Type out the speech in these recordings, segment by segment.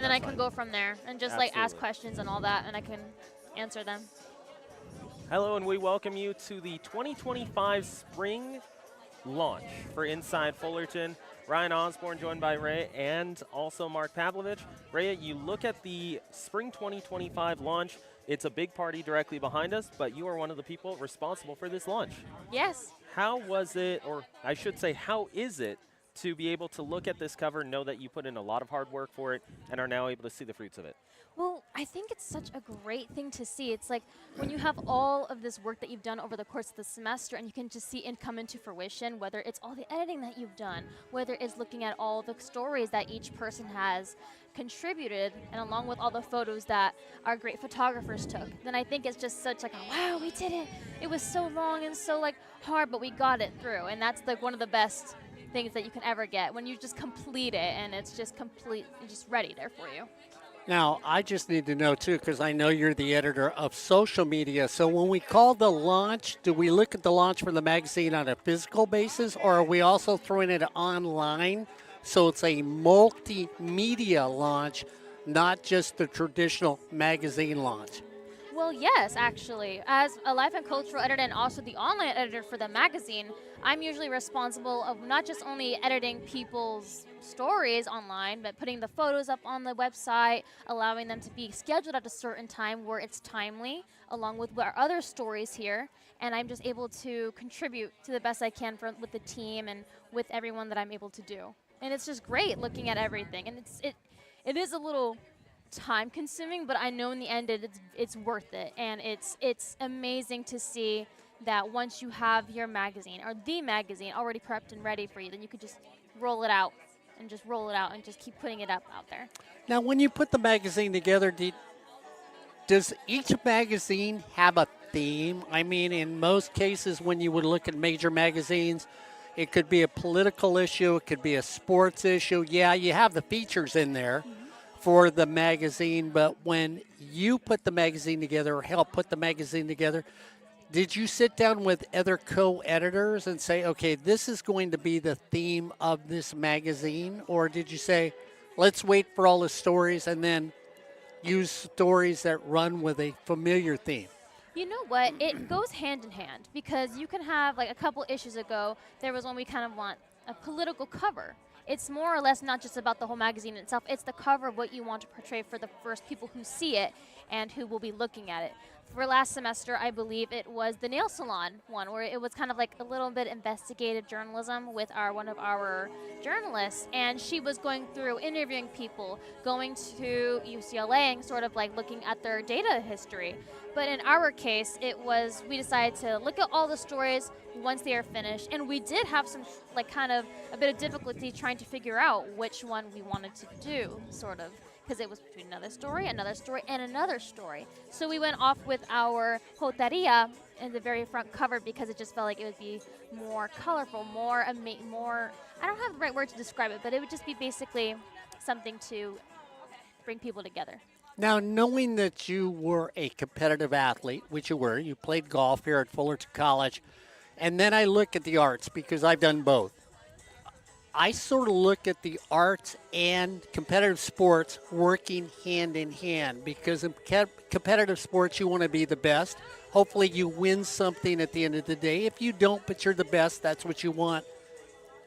then I can go from there and just like ask Absolutely. questions and all that, and I can answer them. Hello, and we welcome you to the 2025 spring launch for Inside Fullerton. Ryan Osborne joined by Ray and also Mark Pavlovich. Ray, you look at the spring 2025 launch. It's a big party directly behind us, but you are one of the people responsible for this launch. Yes. How was it, or I should say, how is it to be able to look at this cover and know that you put in a lot of hard work for it and are now able to see the fruits of it? Well, I think it's such a great thing to see. It's like when you have all of this work that you've done over the course of the semester and you can just see it come into fruition, whether it's all the editing that you've done, whether it's looking at all the stories that each person has contributed, and along with all the photos that our great photographers took, then I think it's just such like, a, wow, we did it. It was so long and so like hard, but we got it through. And that's like one of the best things that you can ever get when you just complete it and it's just complete, just ready there for you. Now, I just need to know too, because I know you're the editor of social media. So when we call the launch, do we look at the launch for the magazine on a physical basis, or are we also throwing it online? So it's a multimedia launch, not just the traditional magazine launch. Well, yes, actually. As a life and cultural editor and also the online editor for the magazine, I'm usually responsible of not just only editing people's stories online, but putting the photos up on the website, allowing them to be scheduled at a certain time where it's timely, along with our other stories here. And I'm just able to contribute to the best I can with the team and with everyone that I'm able to do. And it's just great looking at everything. And it is a little time consuming, but I know in the end it's worth it, and it's amazing to see that once you have your magazine or the magazine already prepped and ready for you, then you could just roll it out and just roll it out and just keep putting it up out there. Now, when you put the magazine together, does each magazine have a theme? I mean, in most cases, when you would look at major magazines, it could be a political issue, it could be a sports issue. Yeah, you have the features in there for the magazine, but when you put the magazine together or help put the magazine together, did you sit down with other co-editors and say, okay, this is going to be the theme of this magazine? Or did you say, let's wait for all the stories and then use stories that run with a familiar theme? You know what? It goes hand in hand because you can have, like a couple issues ago, there was one we kind of want a political cover. It's more or less not just about the whole magazine itself. It's the cover of what you want to portray for the first people who see it and who will be looking at it. For last semester, I believe it was the nail salon one, where it was kind of like a little bit investigative journalism with one of our journalists, and she was going through interviewing people, going to UCLA and sort of like looking at their data history. But in our case, we decided to look at all the stories once they are finished, and we did have some like kind of a bit of difficulty trying to figure out which one we wanted to do, sort of, because it was between another story, and another story. So we went off with our Joteria in the very front cover because it just felt like it would be more colorful, more, I don't have the right word to describe it, but it would just be basically something to bring people together. Now, knowing that you were a competitive athlete, which you were, you played golf here at Fullerton College, and then I look at the arts because I've done both. I sort of look at the arts and competitive sports working hand in hand because in competitive sports, you want to be the best. Hopefully, you win something at the end of the day. If you don't, but you're the best, that's what you want.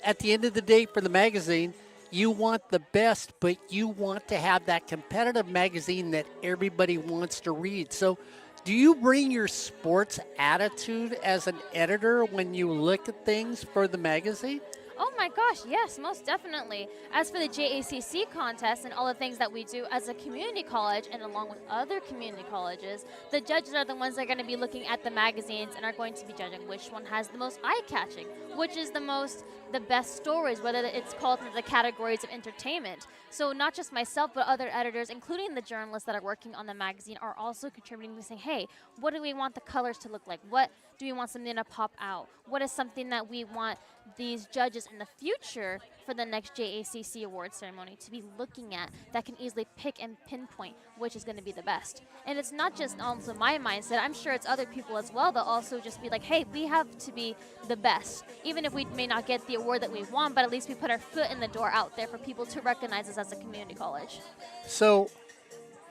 At the end of the day, for the magazine, you want the best, but you want to have that competitive magazine that everybody wants to read. So do you bring your sports attitude as an editor when you look at things for the magazine? Oh my gosh, yes, most definitely. As for the JACC contest and all the things that we do as a community college and along with other community colleges, the judges are the ones that are going to be looking at the magazines and are going to be judging which one has the most eye-catching, which is the best stories, whether it's called into the categories of entertainment. So not just myself, but other editors, including the journalists that are working on the magazine, are also contributing to saying, hey, what do we want the colors to look like? What do we want something to pop out? What is something that we want these judges in the future for the next JACC award ceremony to be looking at that can easily pick and pinpoint which is going to be the best. And it's not just also my mindset. I'm sure it's other people as well that also just be like, hey, we have to be the best. Even if we may not get the award that we want, but at least we put our foot in the door out there for people to recognize us as a community college. So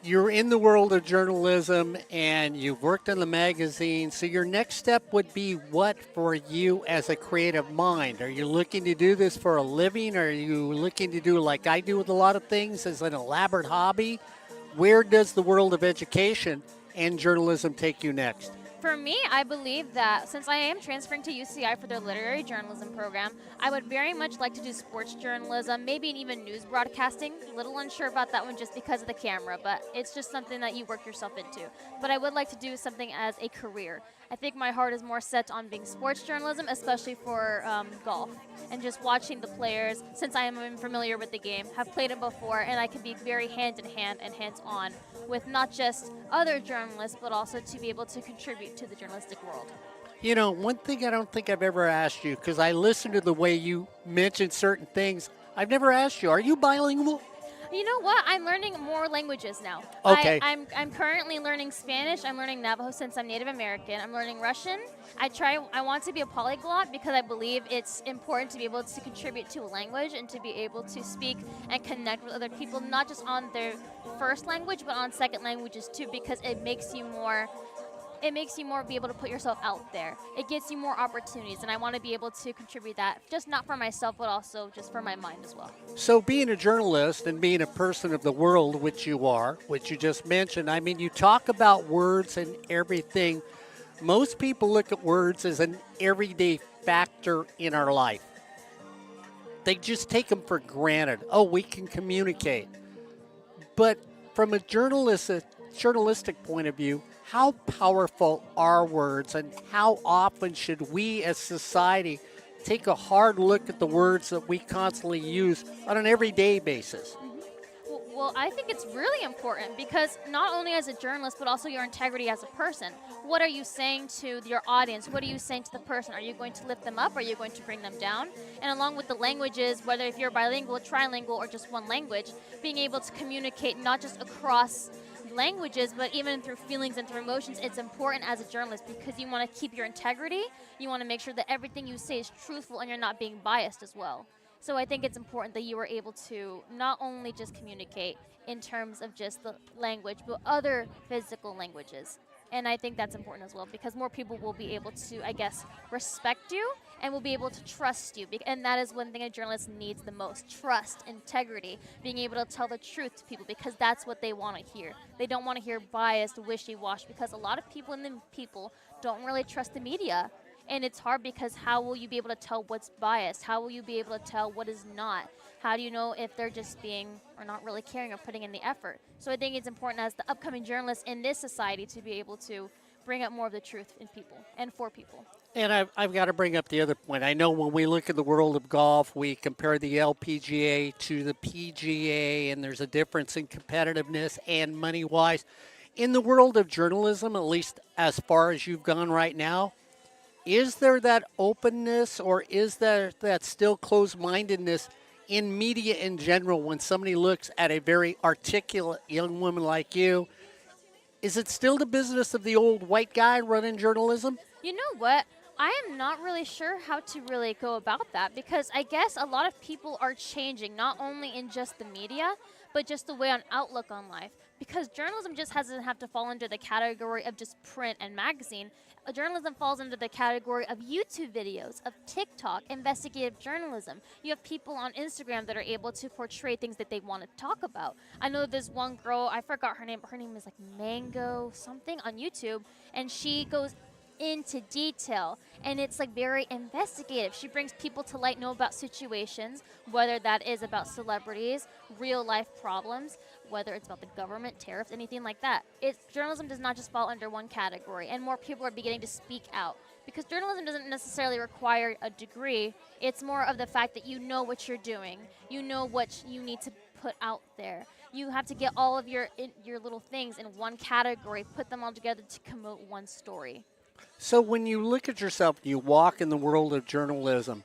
you're in the world of journalism and you've worked in the magazine. So your next step would be what for you as a creative mind? Are you looking to do this for a living? Are you looking to do like I do with a lot of things as an elaborate hobby? Where does the world of education and journalism take you next? For me, I believe that since I am transferring to UCI for their literary journalism program, I would very much like to do sports journalism, maybe even news broadcasting. A little unsure about that one just because of the camera, but it's just something that you work yourself into. But I would like to do something as a career. I think my heart is more set on being sports journalism, especially for golf. And just watching the players, since I am familiar with the game, have played it before, and I can be very hand-in-hand and hands-on with not just other journalists, but also to be able to contribute to the journalistic world. You know, one thing I don't think I've ever asked you, because I listened to the way you mentioned certain things, I've never asked you, are you bilingual? You know what? I'm learning more languages now. Okay. I'm currently learning Spanish. I'm learning Navajo since I'm Native American. I'm learning Russian. I want to be a polyglot because I believe it's important to be able to contribute to a language and to be able to speak and connect with other people, not just on their first language, but on second languages too, because it makes you more be able to put yourself out there. It gets you more opportunities, and I want to be able to contribute that, just not for myself, but also just for my mind as well. So being a journalist and being a person of the world, which you are, which you just mentioned, I mean, you talk about words and everything. Most people look at words as an everyday factor in our life. They just take them for granted. Oh, we can communicate. But from a journalistic point of view, how powerful are words, and how often should we as society take a hard look at the words that we constantly use on an everyday basis? Well, I think it's really important because not only as a journalist, but also your integrity as a person. What are you saying to your audience? What are you saying to the person? Are you going to lift them up? Are you going to bring them down? And along with the languages, whether if you're bilingual, trilingual, or just one language, being able to communicate not just across languages, but even through feelings and through emotions, it's important as a journalist because you want to keep your integrity. You want to make sure that everything you say is truthful and you're not being biased as well. So I think it's important that you are able to not only just communicate in terms of just the language, but other physical languages. And I think that's important as well because more people will be able to, I guess, respect you and will be able to trust you. And that is one thing a journalist needs the most: trust, integrity, being able to tell the truth to people because that's what they want to hear. They don't want to hear biased, wishy-washy because a lot of people don't really trust the media. And it's hard because how will you be able to tell what's biased? How will you be able to tell what is not? How do you know if they're just being or not really caring or putting in the effort? So I think it's important as the upcoming journalists in this society to be able to bring up more of the truth in people and for people. And I've got to bring up the other point. I know when we look at the world of golf, we compare the LPGA to the PGA, and there's a difference in competitiveness and money-wise. In the world of journalism, at least as far as you've gone right now, is there that openness or is there that still closed-mindedness in media in general when somebody looks at a very articulate young woman like you? Is it still the business of the old white guy running journalism? You know what? I am not really sure how to really go about that because I guess a lot of people are changing, not only in just the media, but just the way on outlook on life. Because journalism just doesn't have to fall under the category of just print and magazine. Journalism falls under the category of YouTube videos, of TikTok, investigative journalism. You have people on Instagram that are able to portray things that they want to talk about. I know there's one girl, I forgot her name, but her name is like Mango something on YouTube, and she goes into detail, and it's like very investigative. She brings people to light, know about situations, whether that is about celebrities, real life problems, whether it's about the government, tariffs, anything like that. Journalism does not just fall under one category, and more people are beginning to speak out. Because journalism doesn't necessarily require a degree. It's more of the fact that you know what you're doing. You know what you need to put out there. You have to get all of your little things in one category, put them all together to promote one story. So when you look at yourself, you walk in the world of journalism,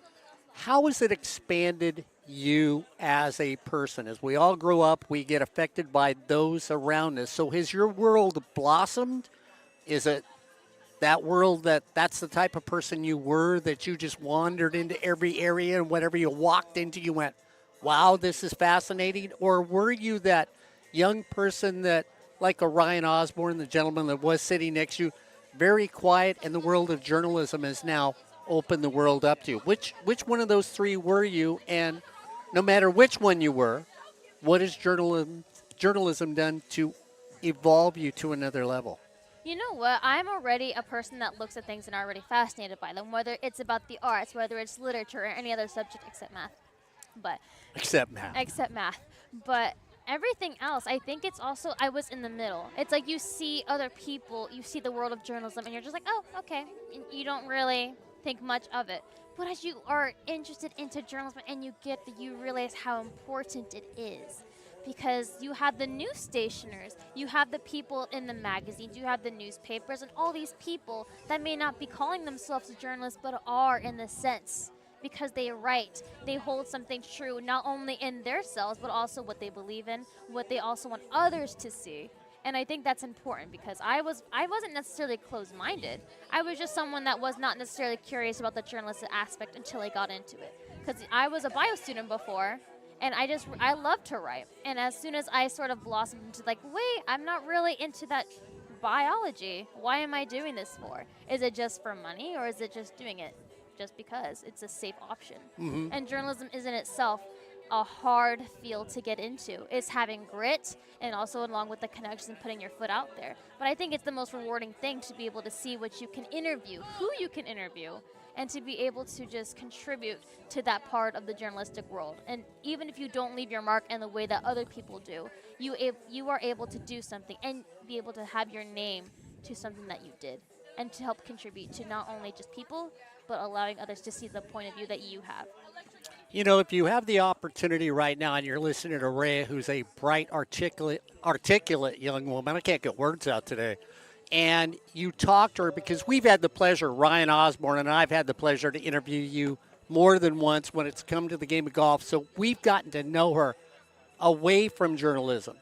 how has it expanded you as a person? As we all grow up, we get affected by those around us. So has your world blossomed? Is it that world that's the type of person you were, that you just wandered into every area and whatever you walked into, you went, wow, this is fascinating? Or were you that young person that, like a Ryan Osborne, the gentleman that was sitting next to you, very quiet, and the world of journalism has now opened the world up to you? Which one of those three were you? And no matter which one you were, what has journalism done to evolve you to another level? You know what? I'm already a person that looks at things and are already fascinated by them, whether it's about the arts, whether it's literature, or any other subject except math. But Except math. except math. But everything else, I think it's also, I was in the middle. It's like you see other people, you see the world of journalism, and you're just like, oh, okay. And you don't really think much of it. But as you are interested into journalism and you get that, you realize how important it is. Because you have the news stationers, you have the people in the magazines, you have the newspapers, and all these people that may not be calling themselves journalists but are in the sense, because they write, they hold something true not only in their selves but also what they believe in, what they also want others to see. And I think that's important, because I wasn't necessarily closed-minded. I was just someone that was not necessarily curious about the journalistic aspect until I got into it. Because I was a bio student before, and I love to write. And as soon as I sort of blossomed into like, wait, I'm not really into that biology. Why am I doing this for? Is it just for money, or is it just doing it just because it's a safe option? Mm-hmm. And journalism is in itself a hard field to get into. It's having grit, and also along with the connections and putting your foot out there. But I think it's the most rewarding thing to be able to see what you can interview, who you can interview, and to be able to just contribute to that part of the journalistic world. And even if you don't leave your mark in the way that other people do, you are able to do something and be able to have your name to something that you did, and to help contribute to not only just people, but allowing others to see the point of view that you have. You know, if you have the opportunity right now and you're listening to Rhea, who's a bright, articulate young woman, I can't get words out today, and you talk to her, because we've had the pleasure, Ryan Osborne and I've had the pleasure to interview you more than once when it's come to the game of golf, so we've gotten to know her away from journalism.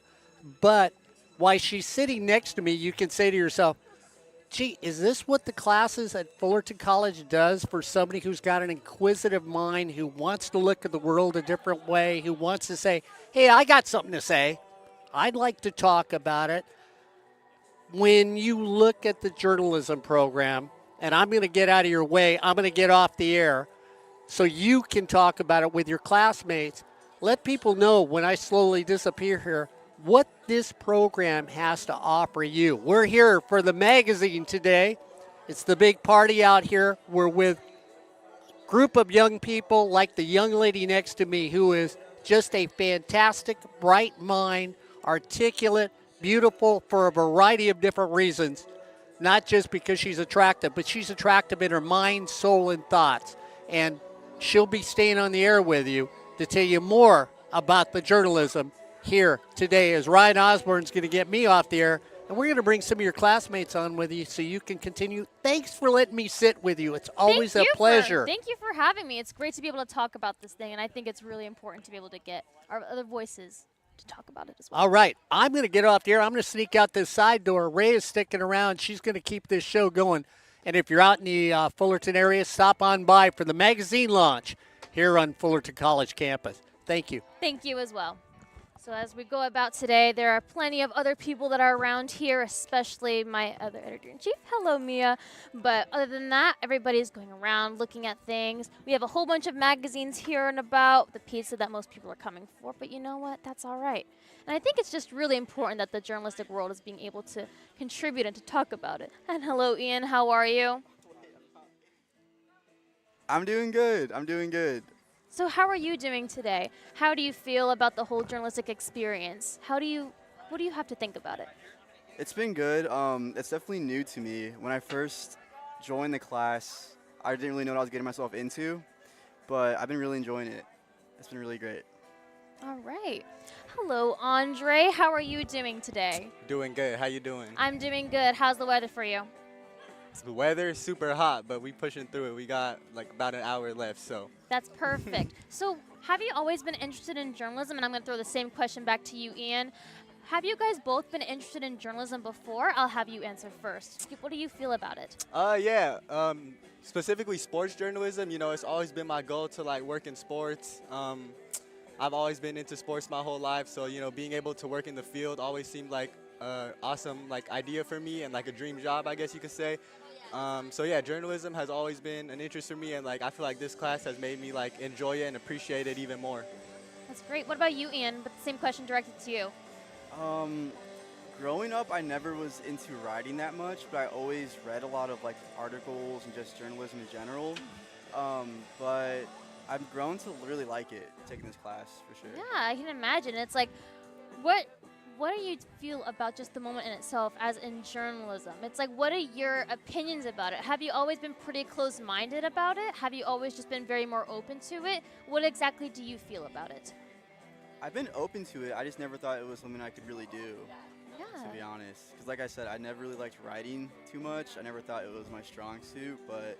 But while she's sitting next to me, you can say to yourself, gee, is this what the classes at Fullerton College does for somebody who's got an inquisitive mind, who wants to look at the world a different way, who wants to say, hey, I got something to say. I'd like to talk about it. When you look at the journalism program, and I'm going to get out of your way, I'm going to get off the air so you can talk about it with your classmates. Let people know, when I slowly disappear here, what this program has to offer you. We're here for the magazine today. It's the big party out here. We're with a group of young people like the young lady next to me, who is just a fantastic, bright mind, articulate, beautiful for a variety of different reasons. Not just because she's attractive, but she's attractive in her mind, soul, and thoughts. And she'll be staying on the air with you to tell you more about the journalism here today, as Ryan Osborne's going to get me off the air, and we're going to bring some of your classmates on with you so you can continue. Thanks for letting me sit with you. It's always a pleasure. Thank you for having me. It's great to be able to talk about this thing, and I think it's really important to be able to get our other voices to talk about it as well. All right. I'm going to get off the air. I'm going to sneak out this side door. Ray is sticking around. She's going to keep this show going. And if you're out in the Fullerton area, stop on by for the magazine launch here on Fullerton College campus. Thank you. Thank you as well. So as we go about today, there are plenty of other people that are around here, especially my other editor-in-chief. Hello, Mia. But other than that, everybody's going around looking at things. We have a whole bunch of magazines here and about, the pizza that most people are coming for. But you know what? That's all right. And I think it's just really important that the journalistic world is being able to contribute and to talk about it. And hello, Ian. How are you? I'm doing good. I'm doing good. So how are you doing today? How do you feel about the whole journalistic experience? What do you have to think about it? It's been good. It's definitely new to me. When I first joined the class, I didn't really know what I was getting myself into, but I've been really enjoying it. It's been really great. All right. Hello, Andre. How are you doing today? Doing good. How you doing? I'm doing good. How's the weather for you? The weather is super hot, but we pushing through it. We got like about an hour left, so. That's perfect. So, have you always been interested in journalism? And I'm going to throw the same question back to you, Ian. Have you guys both been interested in journalism before? I'll have you answer first. What do you feel about it? Yeah. Specifically sports journalism. You know, it's always been my goal to like work in sports. I've always been into sports my whole life, so you know, being able to work in the field always seemed like awesome like idea for me and like a dream job, I guess you could say. So yeah, journalism has always been an interest for me, and like I feel like this class has made me like enjoy it and appreciate it even more. That's great. What about you, Ian? But the same question directed to you. Growing up, I never was into writing that much, but I always read a lot of like articles and just journalism in general. But I've grown to really like it, taking this class for sure. Yeah, I can imagine. It's like, what do you feel about just the moment in itself as in journalism? It's like, what are your opinions about it? Have you always been pretty close-minded about it? Have you always just been very more open to it? What exactly do you feel about it? I've been open to it. I just never thought it was something I could really do, Yeah. to be honest. Because like I said, I never really liked writing too much. I never thought it was my strong suit, but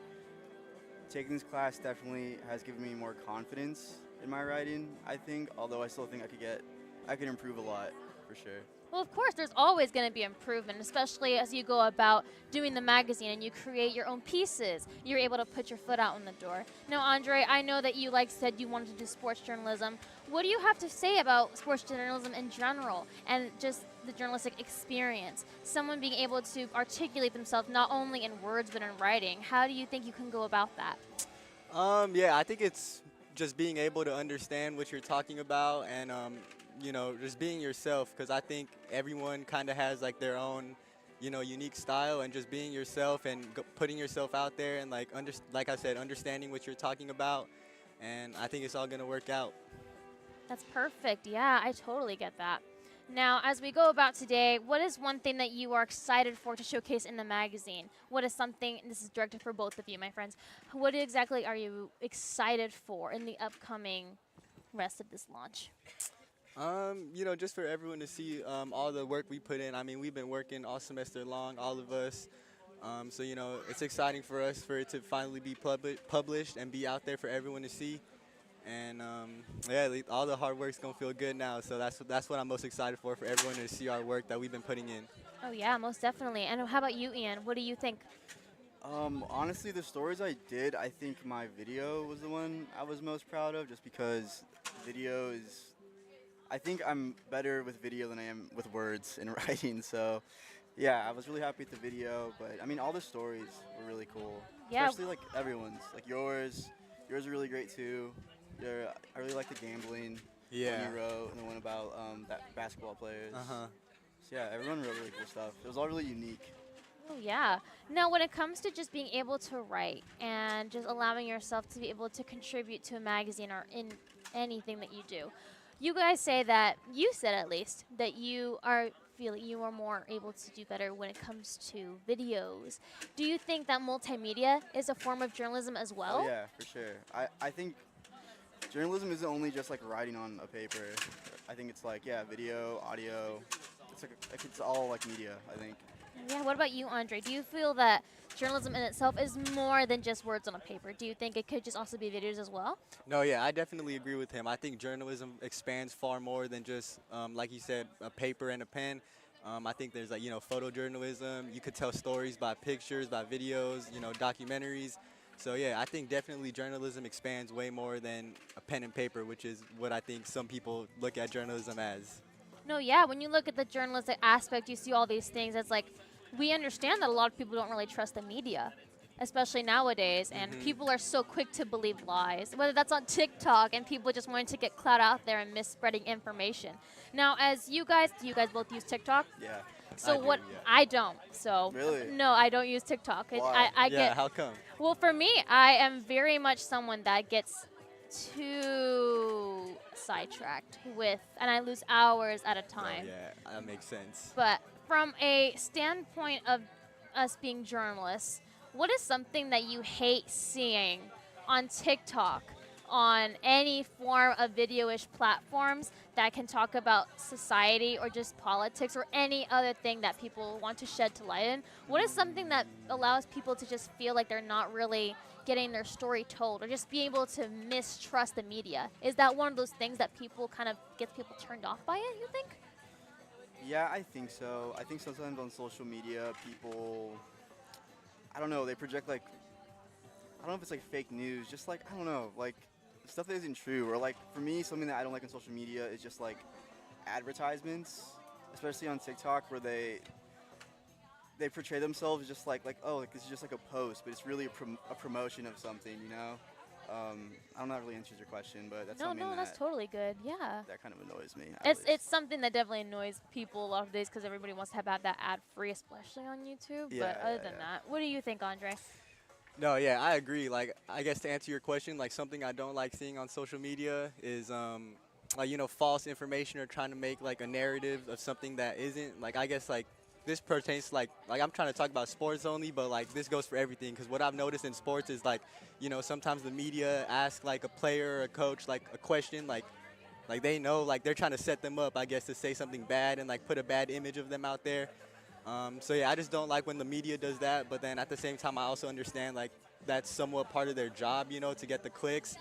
taking this class definitely has given me more confidence in my writing, I think, although I still think I could improve a lot, for sure. Well, of course, there's always going to be improvement, especially as you go about doing the magazine and you create your own pieces. You're able to put your foot out in the door. Now, Andre, I know that you said you wanted to do sports journalism. What do you have to say about sports journalism in general and just the journalistic experience? Someone being able to articulate themselves not only in words but in writing. How do you think you can go about that? Yeah, I think it's just being able to understand what you're talking about and you know, just being yourself, because I think everyone kind of has like their own, you know, unique style, and just being yourself and putting yourself out there and like like I said, understanding what you're talking about, and I think it's all gonna work out. That's perfect. Yeah, I totally get that. Now, as we go about today, what is one thing that you are excited for to showcase in the magazine? What is something, and this is directed for both of you, my friends, what exactly are you excited for in the upcoming rest of this launch? You know, just for everyone to see all the work we put in. I mean, we've been working all semester long, all of us. So, you know, it's exciting for us for it to finally be published and be out there for everyone to see. And, yeah, all the hard work's going to feel good now. So that's what I'm most excited for everyone to see our work that we've been putting in. Oh, yeah, most definitely. And how about you, Ian? What do you think? Honestly, the stories I did, I think my video was the one I was most proud of, just because video is... I think I'm better with video than I am with words in writing, so yeah, I was really happy with the video, but I mean, all the stories were really cool. Yeah. Especially like everyone's, like yours are really great too. I really like the gambling one you wrote, and the one about that basketball players. Uh-huh. So yeah, everyone wrote really cool stuff. It was all really unique. Oh, yeah. Now, when it comes to just being able to write and just allowing yourself to be able to contribute to a magazine or in anything that you do, you guys say that, you said at least, that you are feeling you are more able to do better when it comes to videos. Do you think that multimedia is a form of journalism as well? Oh, yeah, for sure. I think journalism isn't only just like writing on a paper. I think it's like, yeah, video, audio. It's like it's all like media, I think. Yeah, what about you, Andre? Do you feel that journalism in itself is more than just words on a paper? Do you think it could just also be videos as well? No, yeah, I definitely agree with him. I think journalism expands far more than just, like you said, a paper and a pen. I think there's like, you know, photojournalism. You could tell stories by pictures, by videos, you know, documentaries. So yeah, I think definitely journalism expands way more than a pen and paper, which is what I think some people look at journalism as. No, yeah, when you look at the journalistic aspect, you see all these things. It's like, we understand that a lot of people don't really trust the media, especially nowadays, and people are so quick to believe lies, whether that's on TikTok and people just wanting to get clout out there and misspreading information. Now, as you guys, do you guys both use TikTok? Yeah. So I what? do, yeah. I don't. So Really? no, I don't use TikTok. Why? I Yeah, get. how come? Well, for me, I am very much someone that gets too sidetracked with, and I lose hours at a time. Oh, yeah, that makes sense. But from a standpoint of us being journalists, what is something that you hate seeing on TikTok on any form of video-ish platforms that can talk about society or just politics or any other thing that people want to shed to light in? What is something that allows people to just feel like they're not really getting their story told or just be able to mistrust the media? Is that one of those things that people kind of gets people turned off by it, you think? Yeah, I think so. I think sometimes on social media, people, I don't know, they project like, I don't know if it's like fake news, just like, I don't know, like stuff that isn't true. Or like for me, something that I don't like on social media is just like advertisements, especially on TikTok, where they portray themselves as just like oh, like this is just like a post, but it's really a promotion of something, you know. I don't know if that really answers your question, but that's something No, that that's totally good. Yeah. that kind of annoys me. It's something that definitely annoys people a lot of days because everybody wants to have that ad free, especially on YouTube. Yeah, But other yeah, than yeah. that, what do you think, Andre? No, yeah, I agree. Like, I guess to answer your question, like something I don't like seeing on social media is like false information or trying to make like a narrative of something that isn't. Like, I guess like this pertains to like I'm trying to talk about sports only, but like this goes for everything. Because what I've noticed in sports is like sometimes the media ask like a player or a coach like a question like they know like they're trying to set them up, I guess, to say something bad and like put a bad image of them out there. So yeah, I just don't like when the media does that. But then at the same time, I also understand like that's somewhat part of their job, to get the clicks.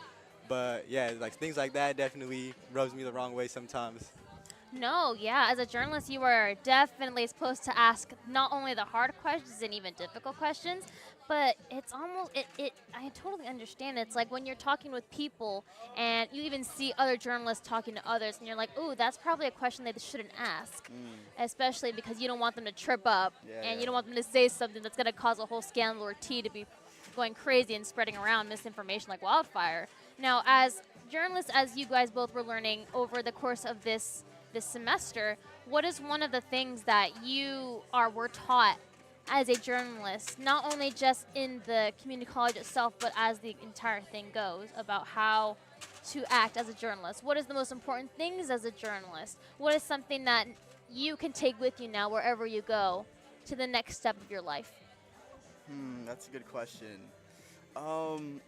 But yeah, like things like that definitely rubs me the wrong way sometimes. No, yeah. As a journalist, you are definitely supposed to ask not only the hard questions and even difficult questions, but it's almost it. I totally understand. It's like when you're talking with people and you even see other journalists talking to others, and you're like, "Ooh, that's probably a question they shouldn't ask," especially because you don't want them to trip up Yeah, and you yeah. don't want them to say something that's going to cause a whole scandal or tea to be going crazy and spreading around misinformation like wildfire. Now, as journalists, as you guys both were learning over the course of this semester, what is one of the things that were taught as a journalist, not only just in the community college itself, but as the entire thing goes about how to act as a journalist? What is the most important things as a journalist? What is something that you can take with you now wherever you go to the next step of your life? That's a good question. Um,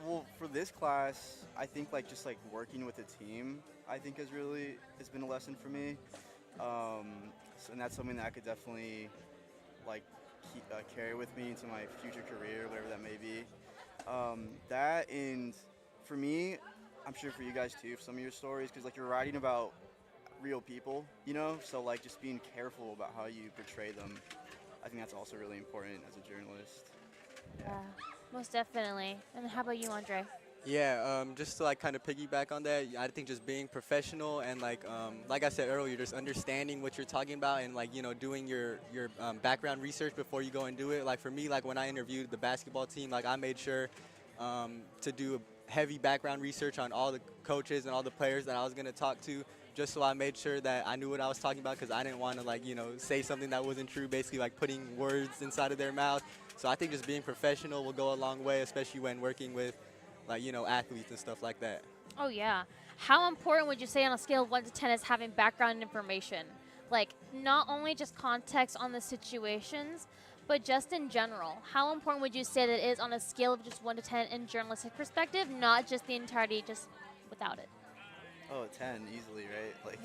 well, for this class, I think like just like working with a team, I think has been a lesson for me, and that's something that I could definitely like carry with me into my future career, whatever that may be. That and for me, I'm sure for you guys too, for some of your stories, because like you're writing about real people, so like just being careful about how you portray them. I think that's also really important as a journalist. Yeah, most definitely. And how about you, Andre? Yeah, just to like kind of piggyback on that, I think just being professional and like I said earlier, just understanding what you're talking about and like doing your background research before you go and do it. Like for me, like when I interviewed the basketball team, like I made sure to do a heavy background research on all the coaches and all the players that I was gonna talk to, just so I made sure that I knew what I was talking about, because I didn't want to like say something that wasn't true, basically like putting words inside of their mouth. So I think just being professional will go a long way, especially when working with like athletes and stuff like that. Oh, yeah. How important would you say on a scale of 1 to 10 is having background information? Like, not only just context on the situations, but just in general. How important would you say that it is on a scale of just 1 to 10 in journalistic perspective, not just the entirety, just without it? Oh, 10 easily, right? Like,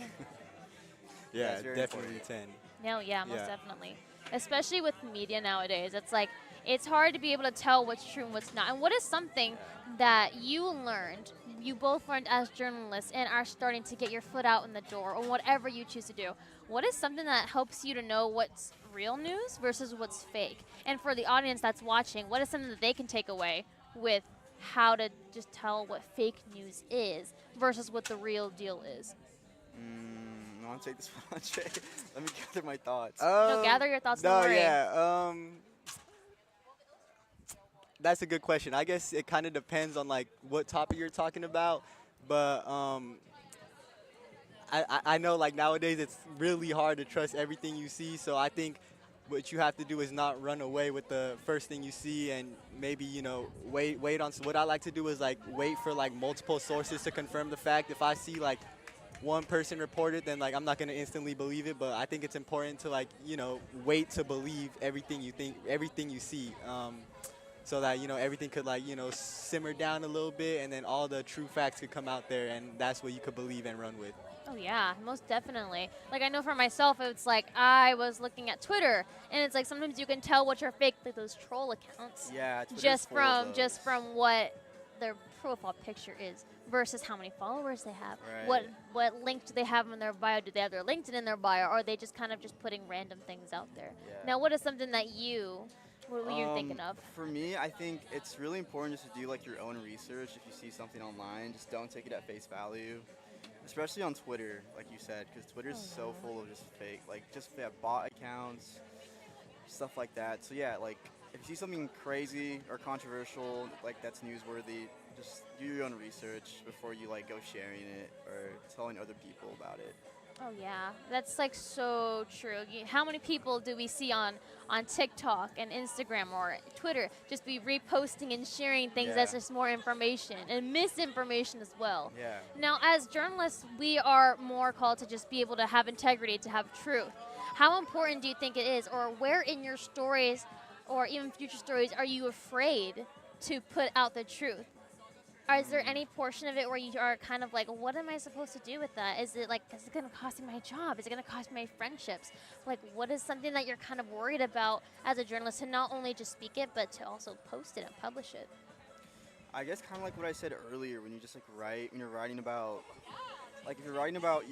Yeah, it's very definitely important. 10. No, yeah, most Yeah. definitely. Especially with media nowadays. It's like, it's hard to be able to tell what's true and what's not. And what is something that you both learned as journalists and are starting to get your foot out in the door or whatever you choose to do? What is something that helps you to know what's real news versus what's fake? And for the audience that's watching, what is something that they can take away with how to just tell what fake news is versus what the real deal is? I want to take this one, Andre. Let me gather my thoughts. Gather your thoughts. No, Don't worry. yeah. That's a good question. I guess it kind of depends on like what topic you're talking about, but I know like nowadays it's really hard to trust everything you see. So I think what you have to do is not run away with the first thing you see, and maybe wait on. So what I like to do is like wait for like multiple sources to confirm the fact. If I see like one person reported, then like I'm not gonna instantly believe it. But I think it's important to like wait to believe everything you see. so that everything could like simmer down a little bit, and then all the true facts could come out there, and that's what you could believe and run with. Oh yeah, most definitely. Like I know for myself, it's like I was looking at Twitter, and it's like sometimes you can tell what are fake, like those troll accounts, Yeah, Twitter's just full of from those. what their profile picture is versus how many followers they have. Right. What link do they have in their bio? Do they have their LinkedIn in their bio, or are they just kind of just putting random things out there? Yeah. Now, what is something that what you're thinking of? For me, I think it's really important just to do like your own research. If you see something online, just don't take it at face value. Especially on Twitter, like you said, because Twitter's so full of just fake, like just bot accounts, stuff like that. So yeah, like if you see something crazy or controversial, like that's newsworthy, just do your own research before you like go sharing it or telling other people about it. Oh yeah, that's like so true. How many people do we see on TikTok and Instagram or Twitter just be reposting and sharing things that's Yeah. just more information and misinformation as well? Yeah. Now, as journalists, we are more called to just be able to have integrity, to have truth. How important do you think it is, or where in your stories or even future stories are you afraid to put out the truth? Or is there any portion of it where you are kind of like, what am I supposed to do with that? Is it going to cost me my job? Is it going to cost me my friendships? Like, what is something that you're kind of worried about as a journalist to not only just speak it, but to also post it and publish it? I guess kind of like what I said earlier, when you just like write, when you're writing about, like if you're writing about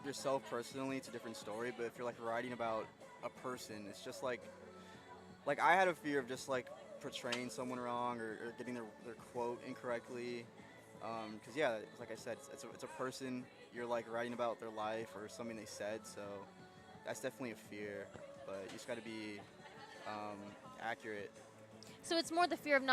yourself personally, it's a different story. But if you're like writing about a person, it's just like I had a fear of just like portraying someone wrong or getting their quote incorrectly. Because yeah, like I said, it's a person. You're like writing about their life or something they said, so that's definitely a fear. But you just got to be accurate. So it's more the fear of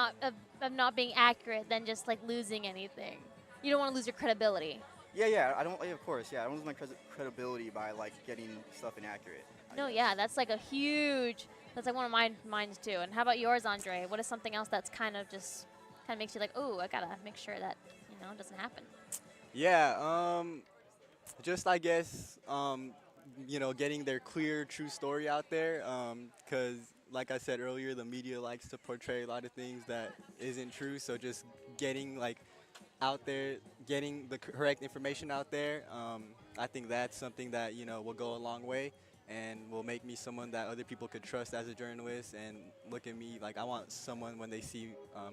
not being accurate than just like losing anything. You don't want to lose your credibility. Yeah. I don't. Yeah, of course. Yeah, I don't lose my credibility by like getting stuff inaccurate. I No, guess. yeah, that's like that's like one of mine too. And how about yours, Andre? What is something else that's kind of makes you like, oh, I gotta make sure that it doesn't happen. Yeah, just I guess, getting their clear, true story out there. Because, like I said earlier, the media likes to portray a lot of things that isn't true. So just getting like out there, getting the correct information out there. I think that's something that will go a long way and will make me someone that other people could trust as a journalist and look at me like I want someone when they see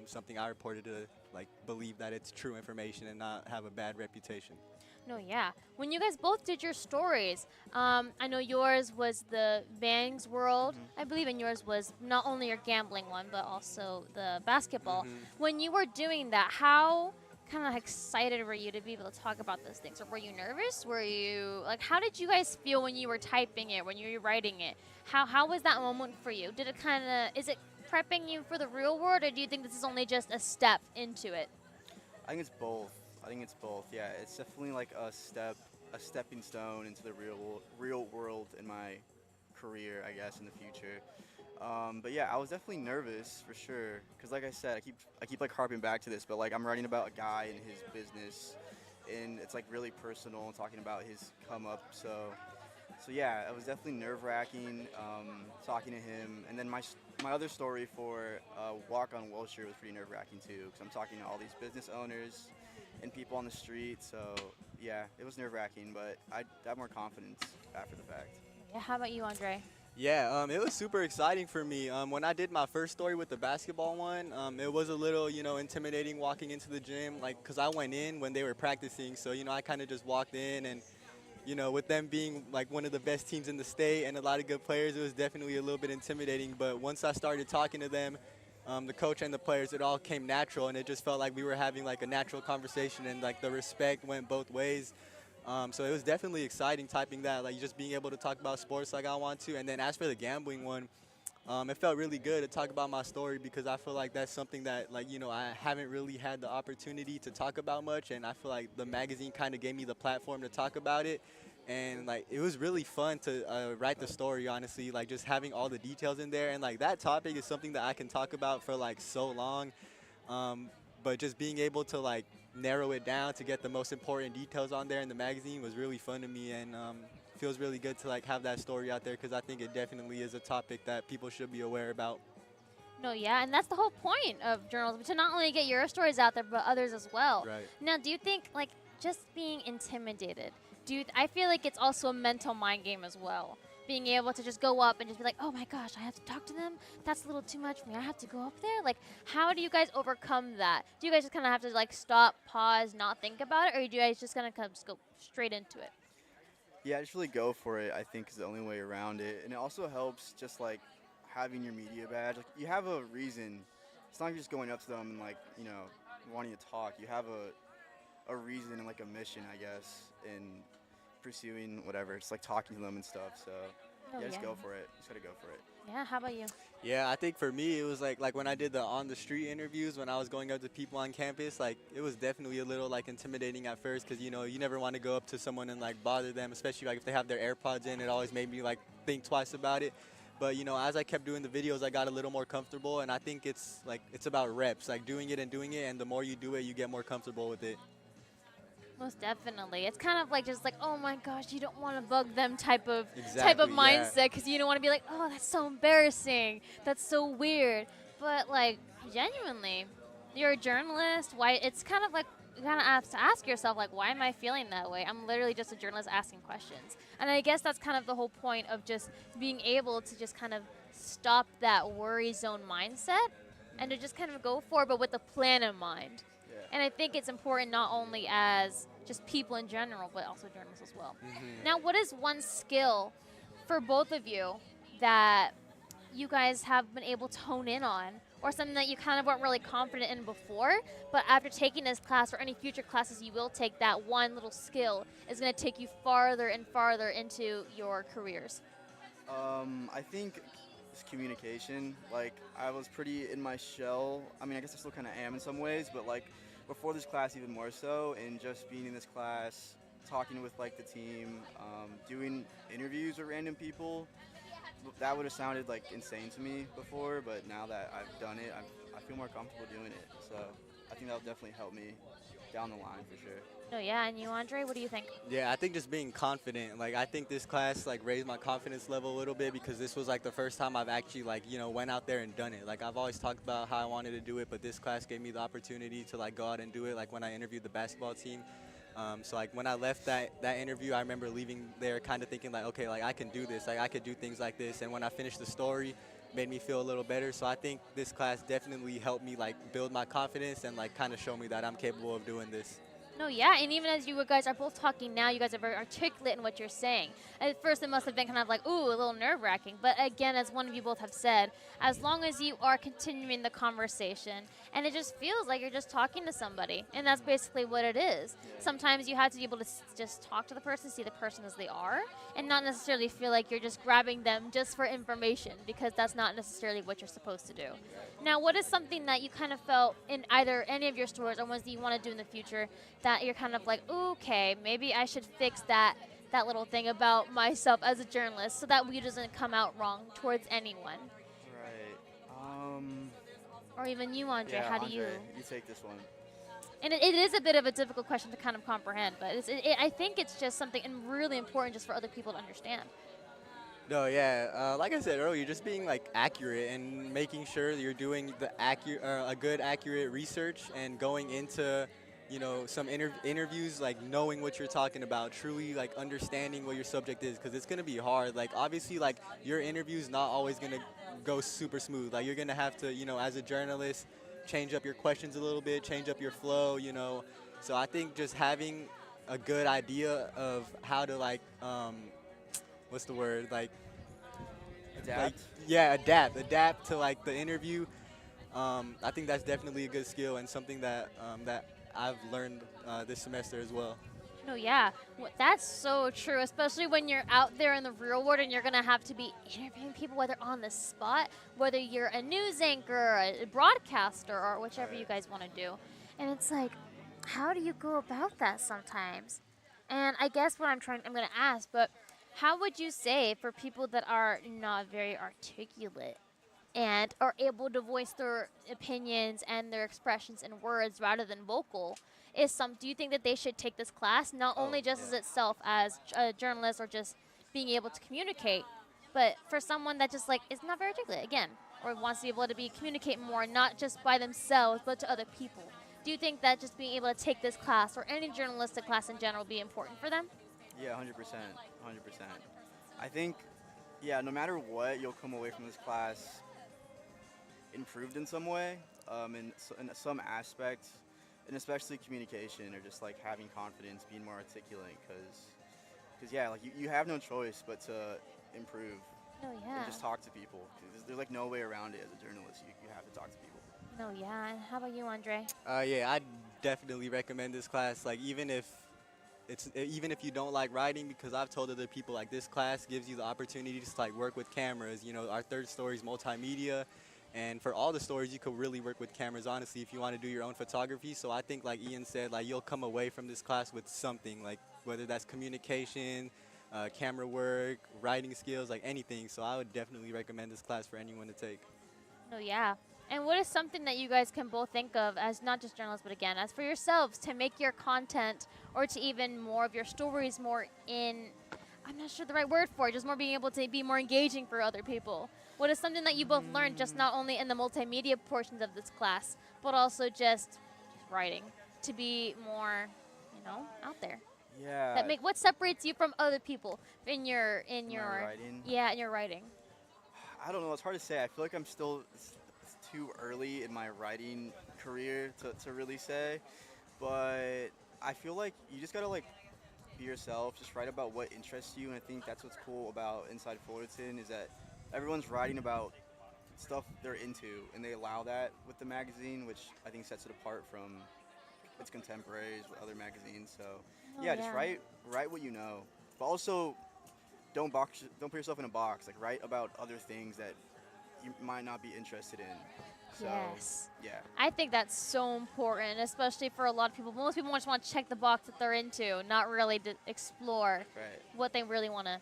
something I reported to like believe that it's true information and not have a bad reputation. No, yeah. When you guys both did your stories, I know yours was the Bangs World, I believe, and yours was not only your gambling one, but also the basketball. When you were doing that, how kind of excited were you to be able to talk about those things? Or were you nervous? Were you, like, how did you guys feel when you were typing it, when you were writing it? How was that moment for you? Did it is it prepping you for the real world, or do you think this is only just a step into it? I think it's both. Yeah, it's definitely like a stepping stone into the real world in my career, I guess, in the future. But yeah, I was definitely nervous for sure, because like I said, I keep like harping back to this, but like I'm writing about a guy and his business, and it's like really personal and talking about his come up. So yeah, it was definitely nerve wracking talking to him, and then my other story for Walk on Wilshire was pretty nerve wracking too, because I'm talking to all these business owners and people on the street. So yeah, it was nerve wracking, but I have more confidence after the fact. Yeah, how about you, Andre? Yeah, it was super exciting for me. When I did my first story with the basketball one, it was a little, intimidating walking into the gym, like, because I went in when they were practicing. So, I kind of just walked in and, with them being like one of the best teams in the state and a lot of good players, it was definitely a little bit intimidating. But once I started talking to them, the coach and the players, it all came natural, and it just felt like we were having like a natural conversation, and like the respect went both ways. So it was definitely exciting typing that, like just being able to talk about sports like I want to. And then as for the gambling one, it felt really good to talk about my story, because I feel like that's something that I haven't really had the opportunity to talk about much. And I feel like the magazine kind of gave me the platform to talk about it. And like it was really fun to write the story, honestly, like just having all the details in there. And like that topic is something that I can talk about for like so long. But just being able to like narrow it down to get the most important details on there in the magazine was really fun to me, and feels really good to like have that story out there, because I think it definitely is a topic that people should be aware about. No, yeah, and that's the whole point of journalism, to not only get your stories out there, but others as well. Right. Now, do you think, like, just being intimidated, I feel like it's also a mental mind game as well. Being able to just go up and just be like, oh my gosh, I have to talk to them? That's a little too much for me. I have to go up there? Like, how do you guys overcome that? Do you guys just kind of have to, like, stop, pause, not think about it? Or do you guys just kind of go straight into it? Yeah, just really go for it. I think is the only way around it, and it also helps just like having your media badge. Like you have a reason. It's not just going up to them and like wanting to talk. You have a reason and like a mission, I guess, in pursuing whatever. It's like talking to them and stuff. So Oh, yeah, just yeah. go for it. Just gotta go for it. Yeah, how about you? Yeah, I think for me it was like when I did the on the street interviews when I was going up to people on campus, like it was definitely a little like intimidating at first because you never want to go up to someone and like bother them, especially like if they have their AirPods in. It always made me like think twice about it. But as I kept doing the videos, I got a little more comfortable, and I think it's about reps, like doing it, and the more you do it, you get more comfortable with it. Most definitely. It's kind of like just like, oh my gosh, you don't want to bug them type of Exactly, yeah. mindset, because you don't want to be like, oh, that's so embarrassing. That's so weird. But like genuinely, you're a journalist. Why it's kind of like you kind of have to ask yourself like, why am I feeling that way? I'm literally just a journalist asking questions. And I guess that's kind of the whole point of just being able to just kind of stop that worry zone mindset and to just kind of go for it, but with a plan in mind. Yeah. And I think it's important not only as just people in general, but also journalists as well. Now, what is one skill for both of you that you guys have been able to hone in on, or something that you kind of weren't really confident in before, but after taking this class or any future classes you will take, that one little skill is going to take you farther and farther into your careers? I think it's communication. Like I was pretty in my shell. I mean, I guess I still kind of am in some ways, but like before this class even more so, and just being in this class, talking with like the team, doing interviews with random people. That would have sounded like insane to me before, but now that I've done it, I feel more comfortable doing it. So I think that'll definitely help me down the line for sure. No, yeah, and you, Andre, what do you think? Yeah, I think just being confident. Like I think this class like raised my confidence level a little bit because this was like the first time I've actually like went out there and done it. Like I've always talked about how I wanted to do it, but this class gave me the opportunity to like go out and do it. Like when I interviewed the basketball team. So like when I left that interview, I remember leaving there kind of thinking like, okay, like I can do this, like I could do things like this. And when I finished the story, made me feel a little better. So I think this class definitely helped me like build my confidence and like kind of show me that I'm capable of doing this. No, yeah, and even as you guys are both talking now, you guys are very articulate in what you're saying. At first, it must have been kind of like, ooh, a little nerve-wracking. But again, as one of you both have said, as long as you are continuing the conversation, and it just feels like you're just talking to somebody, and that's basically what it is. Sometimes you have to be able to just talk to the person, see the person as they are, and not necessarily feel like you're just grabbing them just for information, because that's not necessarily what you're supposed to do. Now, what is something that you kind of felt in either any of your stories or ones that you want to do in the future that you're kind of like, okay, maybe I should fix that little thing about myself as a journalist so that we doesn't come out wrong towards anyone? Right. Or even you, Andre, Yeah, how do Andre, you? You take this one. And it is a bit of a difficult question to kind of comprehend, but I think it's just something really important just for other people to understand. No, yeah, like I said earlier, just being like accurate and making sure that you're doing the a good accurate research and going into some interviews, like knowing what you're talking about, truly like understanding what your subject is, because it's going to be hard. Like obviously like your interview's not always going to go super smooth. Like you're going to have to, as a journalist, change up your questions a little bit, change up your flow, So I think just having a good idea of how to like, what's the word? Like, Adapt. adapt to like the interview. I think that's definitely a good skill and something that I've learned this semester as well. No, yeah, that's so true, especially when you're out there in the real world and you're going to have to be interviewing people, whether on the spot, whether you're a news anchor, a broadcaster, or whichever you guys want to do. And it's like, how do you go about that sometimes? And I guess what I'm going to ask, but how would you say for people that are not very articulate and are able to voice their opinions and their expressions in words rather than vocal, do you think that they should take this class, not only just as itself as a journalist or just being able to communicate, but for someone that just like is not very articulate? Again, or wants to be able to communicate more, not just by themselves, but to other people. Do you think that just being able to take this class or any journalistic class in general be important for them? Yeah, 100%. 100%. I think, yeah, no matter what, you'll come away from this class improved in some way, in some aspects, and especially communication or just like having confidence, being more articulate, because yeah, like you have no choice but to improve No, and yeah. just talk to people. There's like no way around it as a journalist. You have to talk to people. No, yeah. And how about you, Andre? Yeah, I definitely recommend this class. Like even if you don't like writing, because I've told other people like this class gives you the opportunity to just like work with cameras. You know, our third story is multimedia, and for all the stories you could really work with cameras. Honestly, if you want to do your own photography, so I think like Ian said, like you'll come away from this class with something, like whether that's communication, camera work, writing skills, like anything. So I would definitely recommend this class for anyone to take. No, yeah. And what is something that you guys can both think of as not just journalists, but again, as for yourselves to make your content or to even more of your stories more I'm not sure the right word for it, just more being able to be more engaging for other people? What is something that you both learned just not only in the multimedia portions of this class, but also just writing to be more, out there? Yeah. What separates you from other people in your writing? Yeah, in your writing. I don't know. It's hard to say. I feel like I'm still it's too early in my writing career to really say, but I feel like you just gotta like be yourself. Just write about what interests you, and I think that's what's cool about Inside Fullerton is that everyone's writing about stuff they're into, and they allow that with the magazine, which I think sets it apart from its contemporaries with other magazines. So Oh, yeah, just write what you know, but also don't put yourself in a box. Like write about other things that you might not be interested in. So, Yes. yeah. I think that's so important, especially for a lot of people. Most people just want to check the box that they're into, not really to explore Right. what they really want to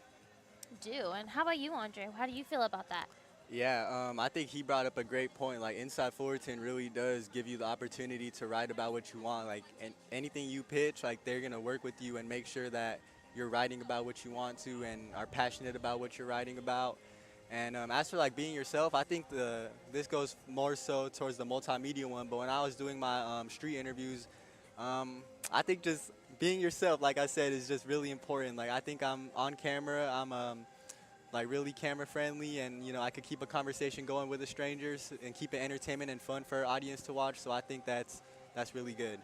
do. And how about you, Andre? How do you feel about that? Yeah, I think he brought up a great point. Like Inside Fullerton really does give you the opportunity to write about what you want. Like and anything you pitch, like they're gonna work with you and make sure that you're writing about what you want to and are passionate about what you're writing about. And as for like being yourself, I think this goes more so towards the multimedia one. But when I was doing my street interviews, I think just being yourself, like I said, is just really important. Like I think I'm on camera, I'm like really camera friendly, and I could keep a conversation going with the strangers and keep it entertainment and fun for our audience to watch. So I think that's really good.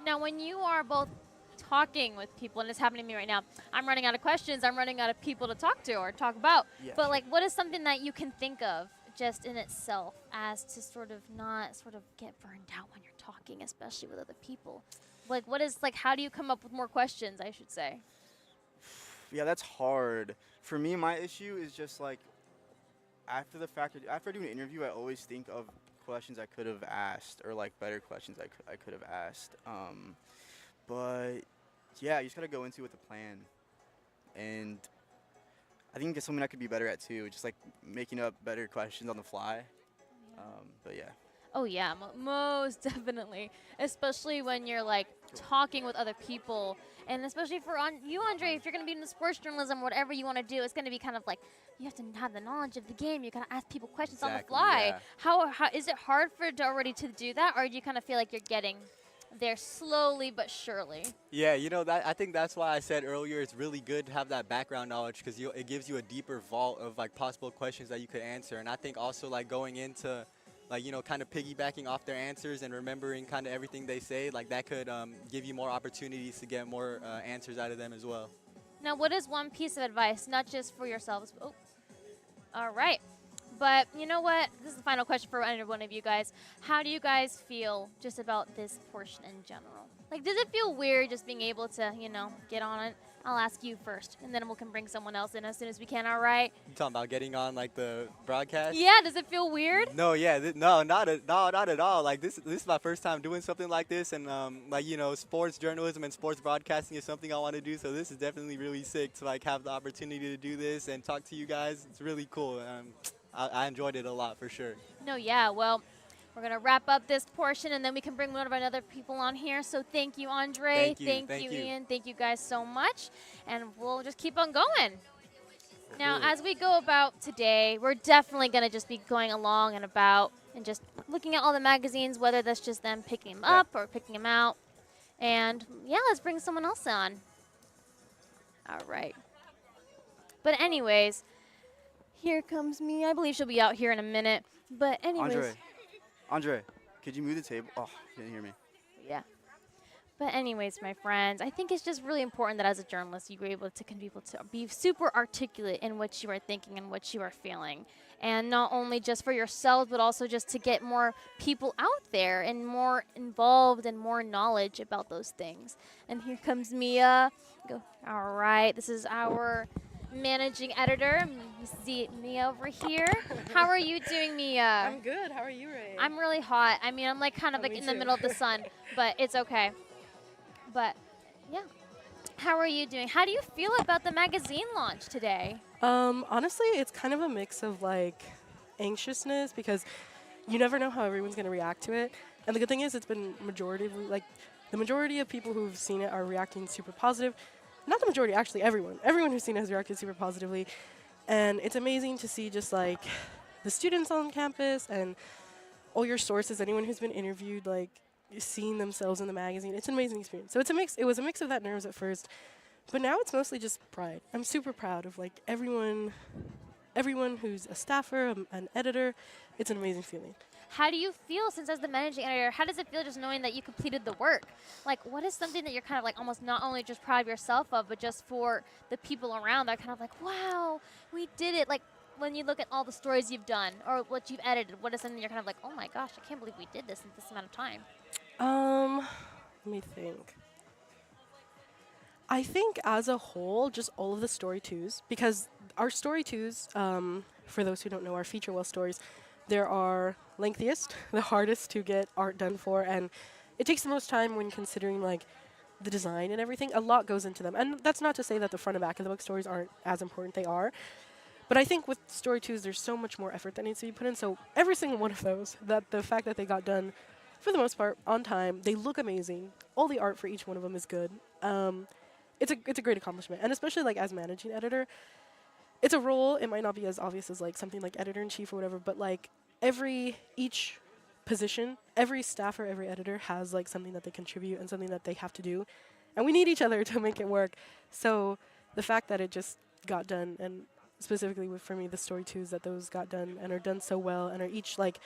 Now, when you are both talking with people, and it's happening to me right now, I'm running out of questions. I'm running out of people to talk to or talk about. Yeah. But like, what is something that you can think of just in itself as to sort of not sort of get burned out when you're talking, especially with other people? Like, how do you come up with more questions, I should say? Yeah, that's hard. For me, my issue is just like after doing an interview, I always think of questions I could have asked or like better questions I could have asked. But yeah, you just gotta go into it with a plan, and I think it's something I could be better at too. Just like making up better questions on the fly. But yeah. Oh yeah, most definitely. Especially when you're like talking with other people, and especially for you, Andre, if you're gonna be in the sports journalism, whatever you want to do, it's gonna be kind of like you have to have the knowledge of the game. You gotta ask people questions on the Exactly, fly. yeah. How is it hard for already to do that, or do you kind of feel like you're getting there slowly but surely? Yeah, I think that's why I said earlier it's really good to have that background knowledge because it gives you a deeper vault of like possible questions that you could answer. And I think also like going into like, kind of piggybacking off their answers and remembering kind of everything they say, like that could give you more opportunities to get more answers out of them as well. Now, what is one piece of advice, not just for yourselves? Oh, all right. But you know what? This is the final question for any one of you guys. How do you guys feel just about this portion in general? Like, does it feel weird just being able to, get on it? I'll ask you first, and then we can bring someone else in as soon as we can, all right? You talking about getting on like the broadcast? Yeah, does it feel weird? No, yeah, no, not at all. Like this is my first time doing something like this, and like sports journalism and sports broadcasting is something I want to do. So this is definitely really sick to like have the opportunity to do this and talk to you guys. It's really cool. I enjoyed it a lot for sure. No, yeah, well, we're going to wrap up this portion, and then we can bring one of our other people on here. So thank you, Andre. Thank you, Thank you, Ian. Thank you guys so much. And we'll just keep on going. Now, as we go about today, we're definitely going to just be going along and about and just looking at all the magazines, whether that's just them picking them up or picking them out. And, yeah, let's bring someone else on. All right. But anyways, here comes me. I believe she'll be out here in a minute. But anyways. Andre, could you move the table? Oh, you didn't hear me. Yeah. But anyways, my friends, I think it's just really important that as a journalist, you are able to be super articulate in what you are thinking and what you are feeling. And not only just for yourselves, but also just to get more people out there and more involved and more knowledge about those things. And here comes Mia. Go. All right, this is our managing editor. You see Mia over here. How are you doing, Mia? I'm good. How are you, Ray? I'm really hot. I mean, I'm like kind of like me in the too. middle of the sun, but it's okay. But, yeah. How are you doing? How do you feel about the magazine launch today? Honestly, it's kind of a mix of like anxiousness because you never know how everyone's going to react to it. And the good thing is it's been the majority of people who've seen it are reacting super positive. Not the majority, actually everyone. Everyone who's seen it has reacted super positively. And it's amazing to see just like the students on campus and all your sources, anyone who's been interviewed, like seeing themselves in the magazine. It's an amazing experience. So it's a mix. It was a mix of that nerves at first, but now it's mostly just pride. I'm super proud of like everyone who's a staffer, an editor. It's an amazing feeling. How do you feel since as the managing editor? How does it feel just knowing that you completed the work? Like, what is something that you're kind of like almost not only just proud of yourself of, but just for the people around that are kind of like, wow, we did it. Like, when you look at all the stories you've done or what you've edited, what is something you're kind of like, oh my gosh, I can't believe we did this in this amount of time? Let me think. I think as a whole, just all of the story twos, because our story twos, for those who don't know, our feature well stories, there are lengthiest, the hardest to get art done for, and it takes the most time when considering like the design and everything. A lot goes into them, and that's not to say that the front and back of the book stories aren't as important. They are. But I think with story twos, there's so much more effort that needs to be put in. So every single one of those, that the fact that they got done, for the most part, on time, they look amazing. All the art for each one of them is good. It's a great accomplishment, and especially like as managing editor, it's a role. It might not be as obvious as like something like editor in chief or whatever, but like each position, every staffer, every editor has like something that they contribute and something that they have to do, and we need each other to make it work. So the fact that it just got done, and specifically for me, the story twos, that those got done and are done so well and are each like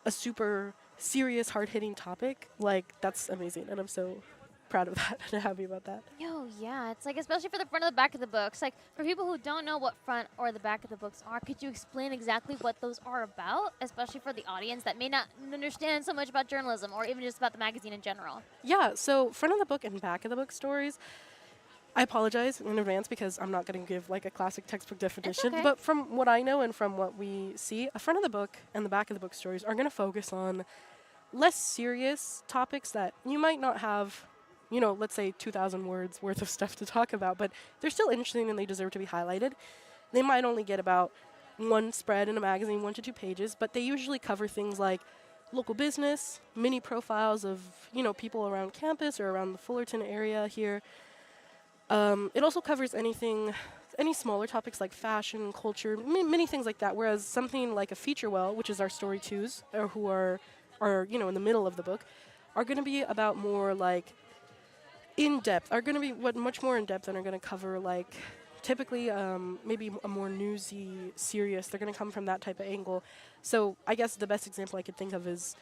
a super serious, hard-hitting topic, like that's amazing, and I'm so proud of that and happy about that. Yo, yeah, it's like especially for the front and the back of the books. Like for people who don't know what front or the back of the books are, could you explain exactly what those are about, especially for the audience that may not understand so much about journalism or even just about the magazine in general? Yeah, so front of the book and back of the book stories, I apologize in advance because I'm not going to give like a classic textbook definition, okay. but from what I know and from what we see, a front of the book and the back of the book stories are going to focus on less serious topics that you might not have, you know, let's say 2,000 words worth of stuff to talk about, but they're still interesting and they deserve to be highlighted. They might only get about one spread in a magazine, 1 to 2 pages, but they usually cover things like local business, mini profiles of, you know, people around campus or around the Fullerton area here. It also covers any smaller topics like fashion, culture, many things like that, whereas something like a feature well, which is our story twos, or who are you know, in the middle of the book, are going to be about more like in-depth, are going to be much more in-depth and are going to cover like typically maybe a more newsy, serious, they're going to come from that type of angle. So I guess the best example I could think of is,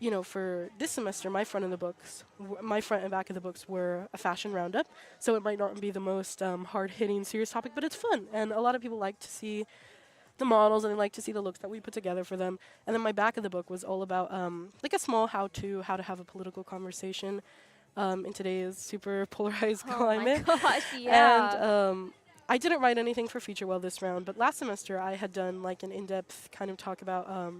you know, for this semester, my front and back of the books were a fashion roundup. So it might not be the most hard-hitting, serious topic, but it's fun. And a lot of people like to see the models and they like to see the looks that we put together for them. And then my back of the book was all about like a small how to have a political conversation in today's super polarized climate. Oh my gosh, yeah. And I didn't write anything for feature well this round, but last semester I had done like an in-depth kind of talk about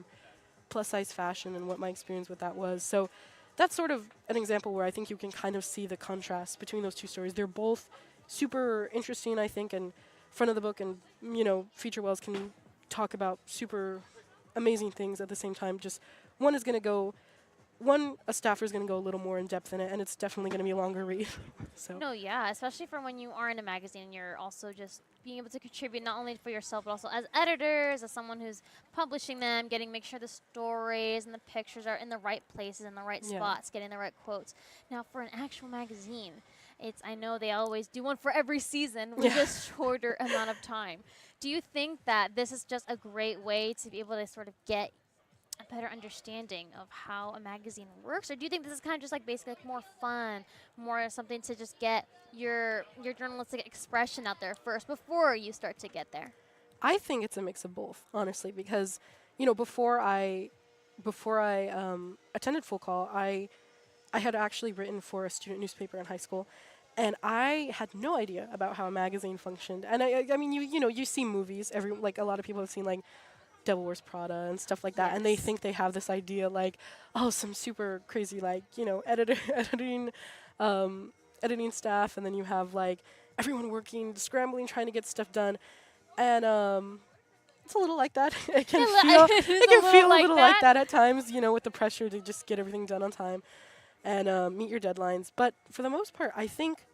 plus-size fashion and what my experience with that was. So that's sort of an example where I think you can kind of see the contrast between those two stories. They're both super interesting, I think, and front of the book and, you know, feature wells can talk about super amazing things at the same time. Just one is going to go a staffer is going to go a little more in depth in it, and it's definitely going to be a longer read. So No, yeah, especially for when you are in a magazine, you're also just being able to contribute not only for yourself, but also as editors, as someone who's publishing them, make sure the stories and the pictures are in the right places, in the right Yeah. spots, getting the right quotes. Now, for an actual magazine, I know they always do one for every season with Yeah. a shorter amount of time. Do you think that this is just a great way to be able to sort of get a better understanding of how a magazine works, or do you think this is kind of just like basically like more fun, more something to just get your journalistic expression out there first before you start to get there? I think it's a mix of both, honestly, because before I attended Full Call, I had actually written for a student newspaper in high school, and I had no idea about how a magazine functioned. And I mean, you see movies. Like a lot of people have seen like Devil Wears Prada and stuff like that, and they Yes. think they have this idea like, oh, some super crazy like um, editing staff, and then you have like everyone working, scrambling, trying to get stuff done, and it's a little like that. It can feel a little like that at times, with the pressure to just get everything done on time and meet your deadlines. But for the most part, I think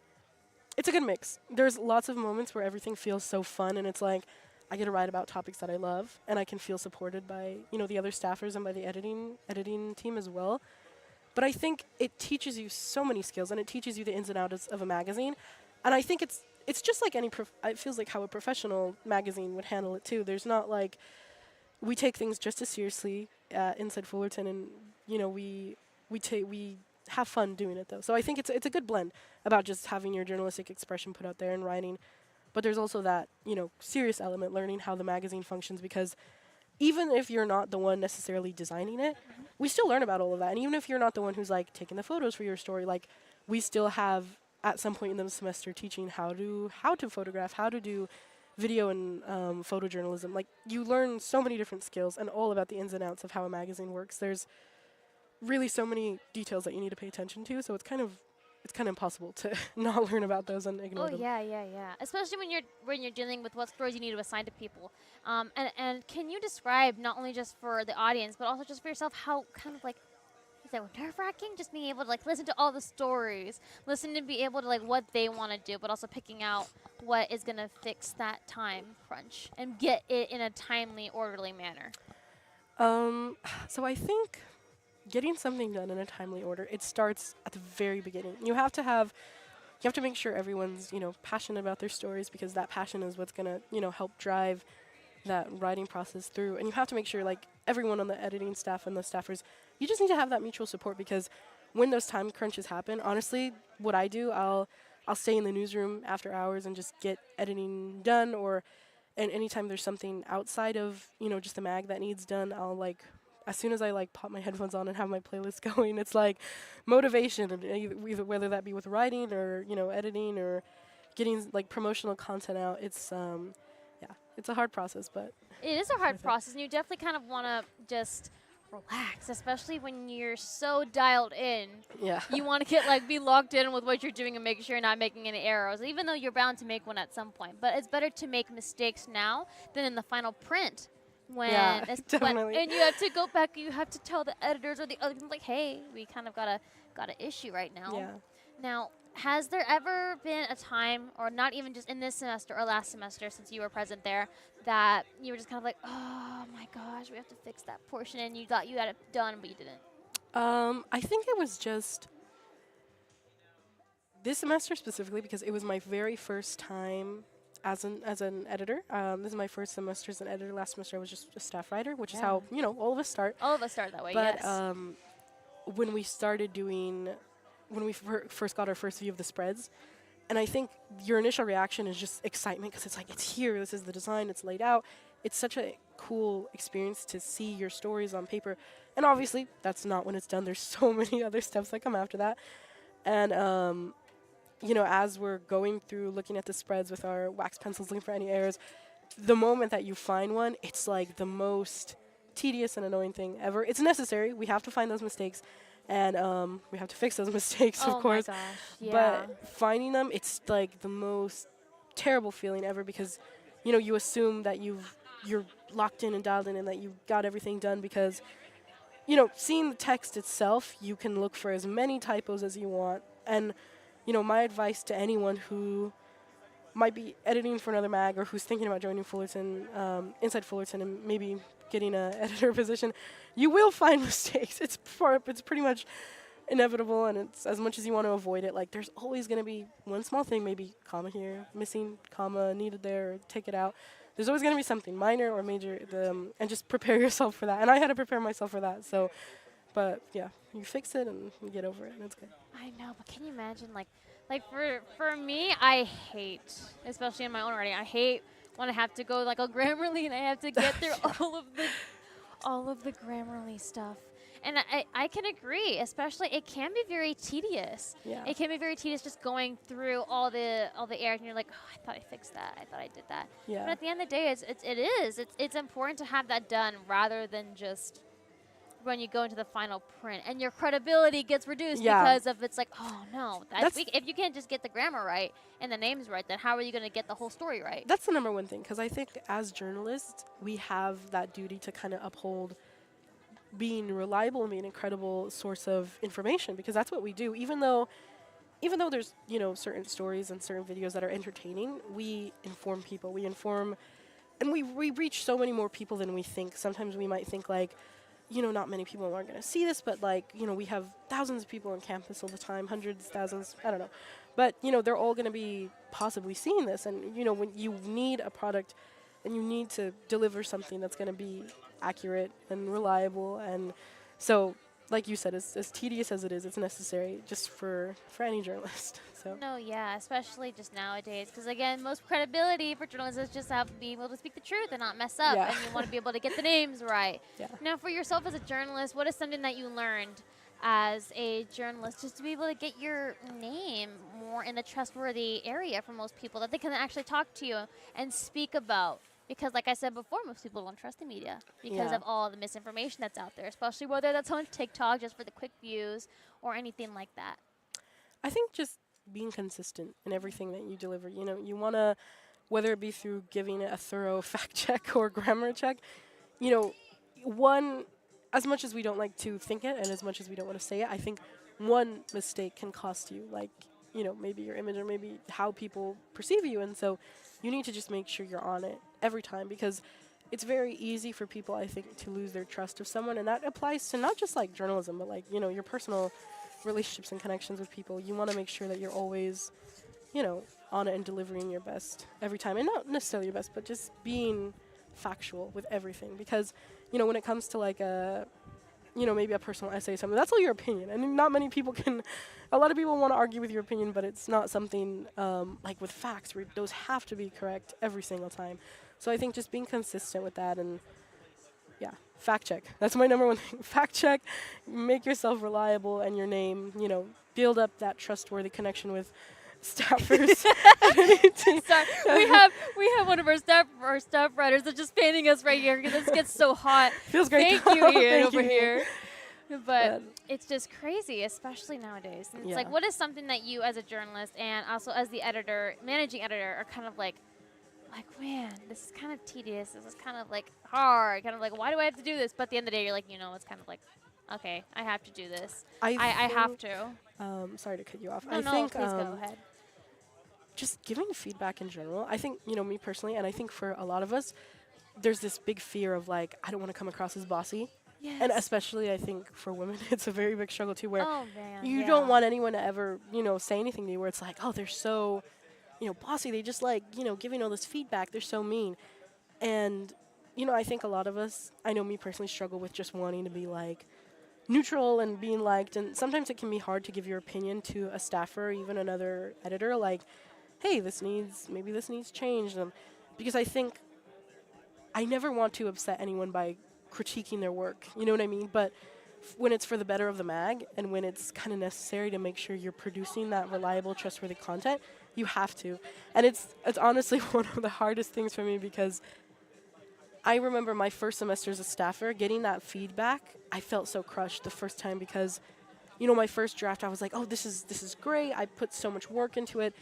it's a good mix. There's lots of moments where everything feels so fun, and it's like I get to write about topics that I love, and I can feel supported by the other staffers and by the editing team as well. But I think it teaches you so many skills, and it teaches you the ins and outs of a magazine. And I think it's just like it feels like how a professional magazine would handle it too. There's not like we take things just as seriously inside Fullerton, and we have fun doing it though. So I think it's a good blend about just having your journalistic expression put out there and writing, but there's also that serious element, learning how the magazine functions, because even if you're not the one necessarily designing it, we still learn about all of that. And even if you're not the one who's like taking the photos for your story, like we still have at some point in the semester teaching how to photograph, how to do video and photojournalism. Like you learn so many different skills and all about the ins and outs of how a magazine works. There's really so many details that you need to pay attention to, so it's kind of impossible to not learn about those and ignore Oh them. yeah. Especially when you're dealing with what stories you need to assign to people. And can you describe not only just for the audience but also just for yourself how kind of like is that nerve-wracking just being able to like listen to all the stories, listen to be able to like what they want to do, but also picking out what is gonna fix that time crunch and get it in a timely, orderly manner. So I think getting something done in a timely order, it starts at the very beginning. You have to make sure everyone's, passionate about their stories, because that passion is what's going to, help drive that writing process through. And you have to make sure like everyone on the editing staff and the staffers, you just need to have that mutual support, because when those time crunches happen, honestly, what I do, I'll stay in the newsroom after hours and just get editing done, and anytime there's something outside of, just the mag that needs done, I'll like as soon as I like pop my headphones on and have my playlist going, it's like motivation, and either whether that be with writing or editing or getting like promotional content out. It's it's a hard process, but It is a hard process, and you definitely kind of want to just relax, especially when you're so dialed in. yeah. You want to be locked in with what you're doing and make sure you're not making any errors, even though you're bound to make one at some point. But it's better to make mistakes now than in the final print. Definitely. And you have to go back, you have to tell the editors or the other people, like, hey, we kind of got an issue right now. Yeah. Now, has there ever been a time, or not even just in this semester or last semester since you were present there, that you were just kind of like, oh my gosh, we have to fix that portion, and you thought you had it done, but you didn't? I think it was just this semester specifically, because it was my very first time as an editor. This is my first semester as an editor. Last semester I was just a staff writer, which is how all of us start. All of us start that way, But yes. when we started when we first got our first view of the spreads, and I think your initial reaction is just excitement, because it's like, it's here, this is the design, it's laid out. It's such a cool experience to see your stories on paper. And obviously, that's not when it's done. There's so many other steps that come after that. And, as we're going through looking at the spreads with our wax pencils, looking for any errors, the moment that you find one, it's like the most tedious and annoying thing ever. It's necessary. We have to find those mistakes. And we have to fix those mistakes, of course. Oh my gosh, yeah. But finding them, it's like the most terrible feeling ever, because, you assume that you're locked in and dialed in and that you got everything done, because seeing the text itself, you can look for as many typos as you want. And, my advice to anyone who might be editing for another mag or who's thinking about joining Fullerton, inside Fullerton, and maybe getting an editor position, you will find mistakes. It's pretty much inevitable, and it's as much as you want to avoid it. Like, there's always going to be one small thing, maybe comma here, missing comma needed there, or take it out. There's always going to be something minor or major, and just prepare yourself for that. And I had to prepare myself for that. So, but yeah, you fix it and you get over it, and it's good. I know, but can you imagine, like for me, I hate, especially in my own writing, I hate when I have to go like a Grammarly and I have to get through all of the Grammarly stuff. And I can agree, especially it can be very tedious. Yeah. It can be very tedious just going through all the errors, and you're like, oh, I thought I fixed that. I thought I did that. Yeah. But at the end of the day, it's important to have that done rather than just when you go into the final print and your credibility gets reduced because of it's like, oh no, if you can't just get the grammar right and the names right, then how are you going to get the whole story right? That's the number one thing, because I think as journalists, we have that duty to kind of uphold being reliable and being a credible source of information, because that's what we do. Even though there's certain stories and certain videos that are entertaining, we inform people. We inform, and we reach so many more people than we think. Sometimes we might think like, not many people are going to see this, but like, we have thousands of people on campus all the time, hundreds, thousands, I don't know. But, they're all going to be possibly seeing this. And, when you need a product and you need to deliver something that's going to be accurate and reliable. And so, like you said, as tedious as it is, it's necessary just for any journalist. So. No, yeah, especially just nowadays. Because, again, most credibility for journalists is just being able to speak the truth and not mess up. Yeah. And you want to be able to get the names right. Yeah. Now, for yourself as a journalist, what is something that you learned as a journalist just to be able to get your name more in a trustworthy area for most people that they can actually talk to you and speak about? Because, like I said before, most people don't trust the media because of all the misinformation that's out there, especially whether that's on TikTok just for the quick views or anything like that. I think just being consistent in everything that you deliver. You want to, whether it be through giving it a thorough fact check or grammar check, as much as we don't like to think it and as much as we don't want to say it, I think one mistake can cost you, like, maybe your image or maybe how people perceive you. And so you need to just make sure you're on it every time, because it's very easy for people, I think, to lose their trust of someone. And that applies to not just like journalism, but like, your personal relationships and connections with people. You want to make sure that you're always, on it and delivering your best every time. And not necessarily your best, but just being factual with everything. Because, when it comes to like maybe a personal essay or something, that's all your opinion. And not many people a lot of people want to argue with your opinion, but it's not something like with facts where those have to be correct every single time. So I think just being consistent with that, and fact check. That's my number one thing. Fact check, make yourself reliable, and your name, build up that trustworthy connection with staffers. Sorry, we have one of our staff writers that's just painting us right here because this gets so hot. Feels great. Thank you, Ian, Thank over you. here. But it's just crazy, especially nowadays. And it's like, what is something that you as a journalist and also as the editor, managing editor, are kind of like, man, this is kind of tedious. This is kind of like hard. Kind of like, why do I have to do this? But at the end of the day, you're like, it's kind of like, okay, I have to do this. I have to. Sorry to cut you off. No, please go ahead. Just giving feedback in general. I think, me personally, and I think for a lot of us, there's this big fear of like, I don't want to come across as bossy. Yes. And especially, I think for women, it's a very big struggle too, where you yeah. don't want anyone to ever, say anything to you where it's like, oh, they're so, bossy. They just like, giving all this feedback. They're so mean. And, I think a lot of us, I know me personally, struggle with just wanting to be like neutral and being liked. And sometimes it can be hard to give your opinion to a staffer or even another editor, like, hey, maybe this needs changed. Because I think I never want to upset anyone by critiquing their work, you know what I mean? But when it's for the better of the mag and when it's kind of necessary to make sure you're producing that reliable, trustworthy content, you have to. And it's honestly one of the hardest things for me, because I remember my first semester as a staffer, getting that feedback, I felt so crushed the first time, because, my first draft, I was like, oh, this is great. I put so much work into it.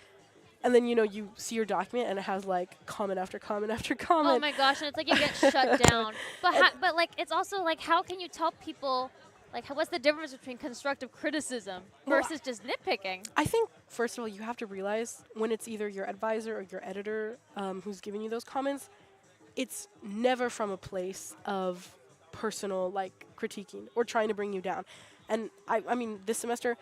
and then you see your document and it has like comment after comment after comment. Oh my gosh, and it's like you get shut down. But but like it's also like how can you tell people like what's the difference between constructive criticism Well, versus just nitpicking? I think first of all you have to realize when it's either your advisor or your editor who's giving you those comments, it's never from a place of personal like critiquing or trying to bring you down. And I mean this semester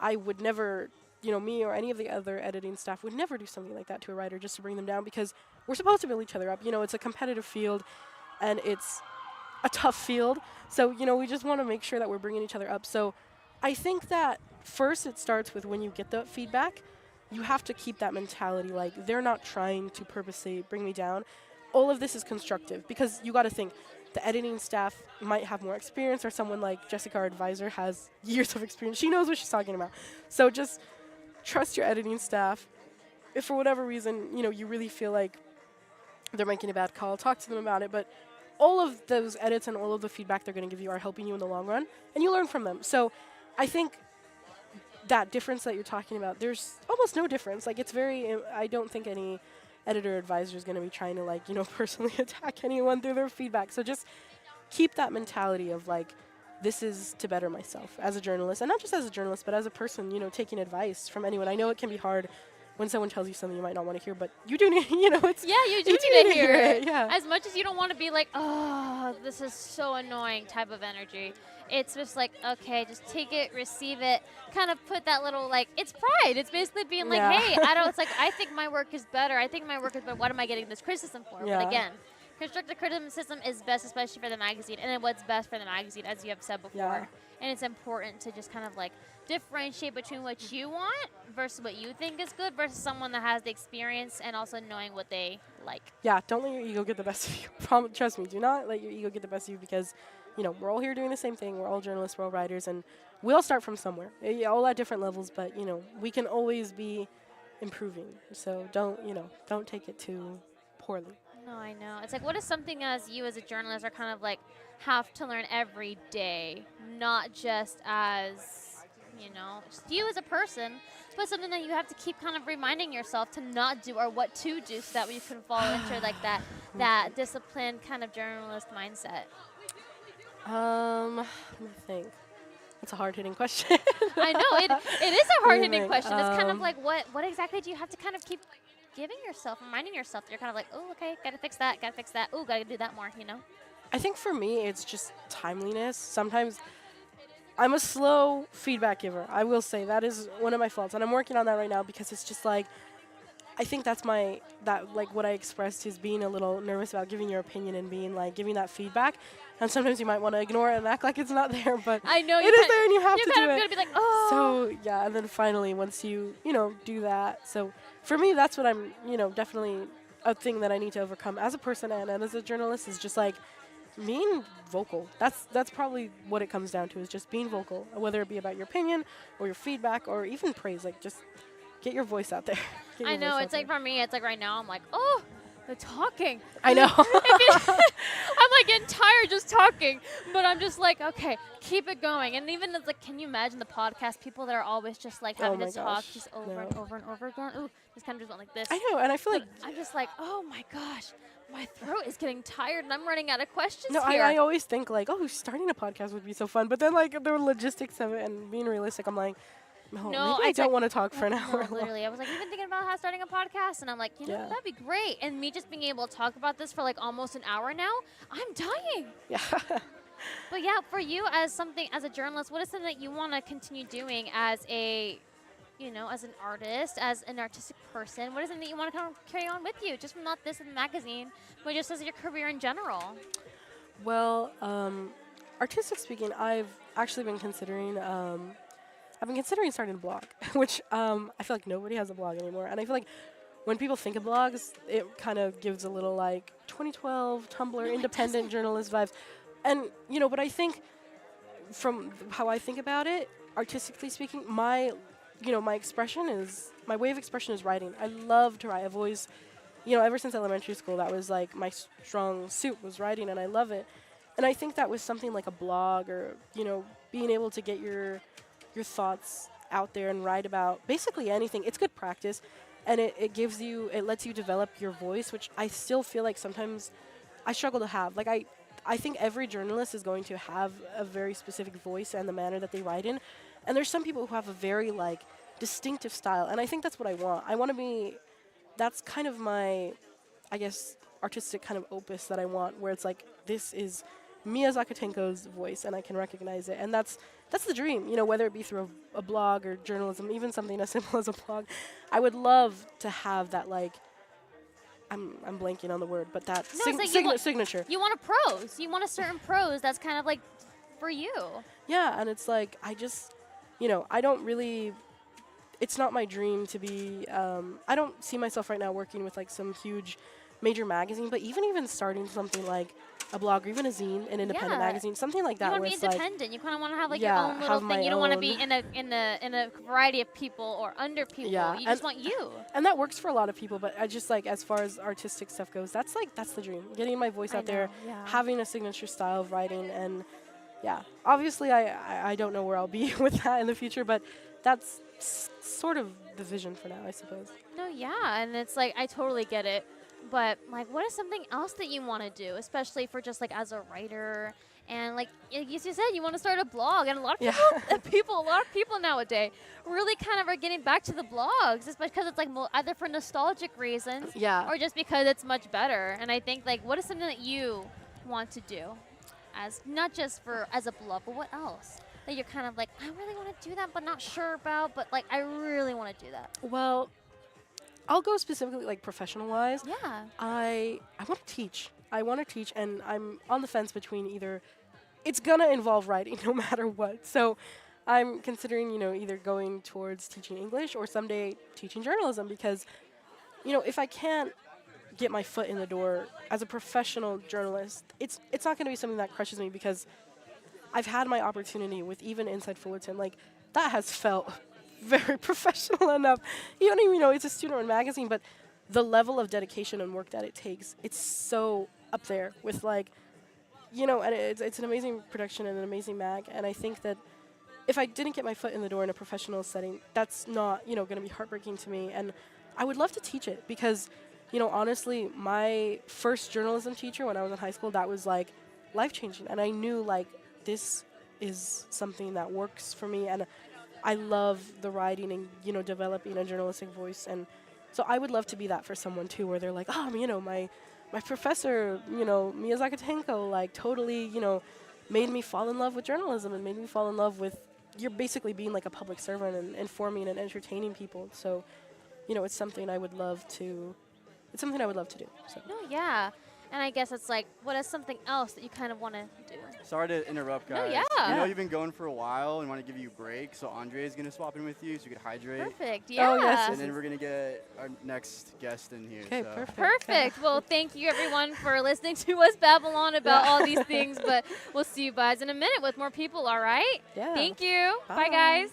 I would never, me or any of the other editing staff would never do something like that to a writer just to bring them down, because we're supposed to build each other up. It's a competitive field and it's a tough field. So, we just want to make sure that we're bringing each other up. So I think that first it starts with when you get the feedback, you have to keep that mentality like they're not trying to purposely bring me down. All of this is constructive, because you got to think the editing staff might have more experience, or someone like Jessica, our advisor, has years of experience. She knows what she's talking about. So just trust your editing staff. If for whatever reason, you really feel like they're making a bad call, talk to them about it. But all of those edits and all of the feedback they're going to give you are helping you in the long run, and you learn from them. So I think that difference that you're talking about, there's almost no difference. Like, it's very, I don't think any editor advisor is going to be trying to, like, personally attack anyone through their feedback. So just keep that mentality of, like, this is to better myself as a journalist, and not just as a journalist, but as a person, taking advice from anyone. I know it can be hard when someone tells you something you might not want to hear, but you do need, it's... Yeah, you do need to hear it. Yeah. As much as you don't want to be like, oh, this is so annoying type of energy. It's just like, okay, just take it, receive it, kind of put that little, like, it's pride. It's basically being like, Yeah. hey, it's like, I think my work is better. What am I getting this criticism for? Yeah. But again, constructive criticism is best, especially for the magazine, and then what's best for the magazine, as you have said before. Yeah. And it's important to just kind of, like, differentiate between what you want versus what you think is good versus someone that has the experience and also knowing what they like. Yeah, don't let your ego get the best of you. Trust me, do not let your ego get the best of you, because, we're all here doing the same thing. We're all journalists, we're all writers, and we all start from somewhere. All at different levels, but, we can always be improving. So don't take it too poorly. No, I know. It's like, what is something as you as a journalist are kind of like have to learn every day, not just as, just you as a person, but something that you have to keep kind of reminding yourself to not do or what to do so that you can fall into like that disciplined kind of journalist mindset? Let me think. That's a hard-hitting question. I know. It is a hard-hitting Let me question. think. It's kind of like, what exactly do you have to kind of keep giving yourself, reminding yourself that you're kind of like, oh, okay, gotta fix that. Oh, gotta do that more, I think for me, it's just timeliness. Sometimes I'm a slow feedback giver. I will say that is one of my faults, and I'm working on that right now, because it's just like, I think that's what I expressed is being a little nervous about giving your opinion and being like giving that feedback. And sometimes you might want to ignore it and act like it's not there, but I know it is there and you have to do You're kind of it. gonna be like, oh. So yeah, and then finally once you do that. So for me, that's what I'm definitely a thing that I need to overcome as a person and as a journalist, is just like being vocal. That's probably what it comes down to, is just being vocal, whether it be about your opinion or your feedback or even praise. Like, just get your voice out there. I know. It's like, for me, it's like right now I'm like, oh, the talking. I know. I'm like getting tired just talking, but I'm just like, okay, keep it going. And even it's like, can you imagine the podcast people that are always just like having my to talk gosh, just over no. and over and over again? Ooh, just kind of just went like this. I know, and I feel like I'm just like, oh my gosh, my throat is getting tired and I'm running out of questions no, here. I always think like, oh, starting a podcast would be so fun, but then like the logistics of it and being realistic, I'm like, no, maybe I don't want to talk for an hour. No, literally, I was like even thinking about starting a podcast, and I'm like, Yeah. that'd be great. And me just being able to talk about this for like almost an hour now, I'm dying. Yeah. But yeah, for you as a journalist, what is something that you want to continue doing as a, as an artist, as an artistic person? What is something that you want to kind of carry on with you, just from not this in the magazine, but just as your career in general? Well, artistic speaking, I've actually been considering. I've been considering starting a blog, which I feel like nobody has a blog anymore. And I feel like when people think of blogs, it kind of gives a little like 2012 Tumblr independent journalist vibes. And, but I think from how I think about it, artistically speaking, my expression is, my way of expression is writing. I love to write. I've always, ever since elementary school, that was like my strong suit was writing, and I love it. And I think that was something like a blog or, being able to get your thoughts out there and write about basically anything. It's good practice. and it gives you, it lets you develop your voice, which I still feel like sometimes I struggle to have. Like I think every journalist is going to have a very specific voice and the manner that they write in, and there's some people who have a very like distinctive style, and I think that's what I want. I want to be, that's kind of my, I guess, artistic kind of opus that I want, where it's like, this is Mia Zakatenko's voice, and I can recognize it, and that's the dream, you know, whether it be through a blog or journalism, even something as simple as a blog. I would love to have that, like, I'm blanking on the word, but that No, it's like signature. You want a prose. You want a certain prose that's kind of like for you. Yeah, and it's like, I just, you know, I don't really, it's not my dream to be, I don't see myself right now working with like some huge major magazine, but even starting something like a blog or even a zine, an independent Yeah. magazine, something like that. You want where to be it's like, independent. You kind of want to have like Yeah, your own little have thing. my You don't want to own- be in a variety of people or under people. Yeah, You just want you. and that works for a lot of people, but I just like, as far as artistic stuff goes, that's the dream. Getting my voice I out there, know, yeah. having a signature style of writing, and yeah, obviously I don't know where I'll be with that in the future, but that's sort of the vision for now, I suppose. No, yeah, and it's like I totally get it. But like, what is something else that you want to do, especially for just like as a writer? And like you said, you want to start a blog, and a lot of Yeah. a lot of people nowadays really kind of are getting back to the blogs, it's because it's like either for nostalgic reasons, Yeah. or just because it's much better. And I think like, what is something that you want to do, as not just for as a blog, but what else that you're kind of like, I really want to do that, but not sure about, but like I really want to do that. Well, I'll go specifically like professional wise. Yeah. I want to teach. I want to teach, and I'm on the fence between either. It's gonna involve writing no matter what. So I'm considering, you know, either going towards teaching English or someday teaching journalism, because, you know, if I can't get my foot in the door as a professional journalist, it's not gonna be something that crushes me, because I've had my opportunity with even Inside Fullerton. Like, that has felt very professional enough. You don't even know it's a student-run magazine, but the level of dedication and work that it takes, it's so up there with, like, you know, and it's an amazing production and an amazing mag. And I think that if I didn't get my foot in the door in a professional setting, that's not, you know, going to be heartbreaking to me. And I would love to teach it, because, you know, honestly, my first journalism teacher when I was in high school, that was like life-changing. And I knew, like, this is something that works for me, and I love the writing and, you know, developing a journalistic voice. And so I would love to be that for someone too, where they're like, oh, you know, my professor, you know, Mia Zakatenko, like, totally, you know, made me fall in love with journalism and made me fall in love with, you're basically being like a public servant and informing and entertaining people. So, you know, it's something I would love to do. So. No, yeah. And I guess it's like, what is something else that you kind of want to do? Sorry to interrupt, No, guys. yeah. You know you've been going for a while and want to give you a break, so Andre is going to swap in with you so you can hydrate. Perfect. Yeah. Oh, yes, And then we're going to get our next guest in here. Okay, so. perfect. Perfect. Well, thank you everyone for listening to us babble on about all these things. But we'll see you guys in a minute with more people. All right. Yeah. Thank you. Bye Bye. guys.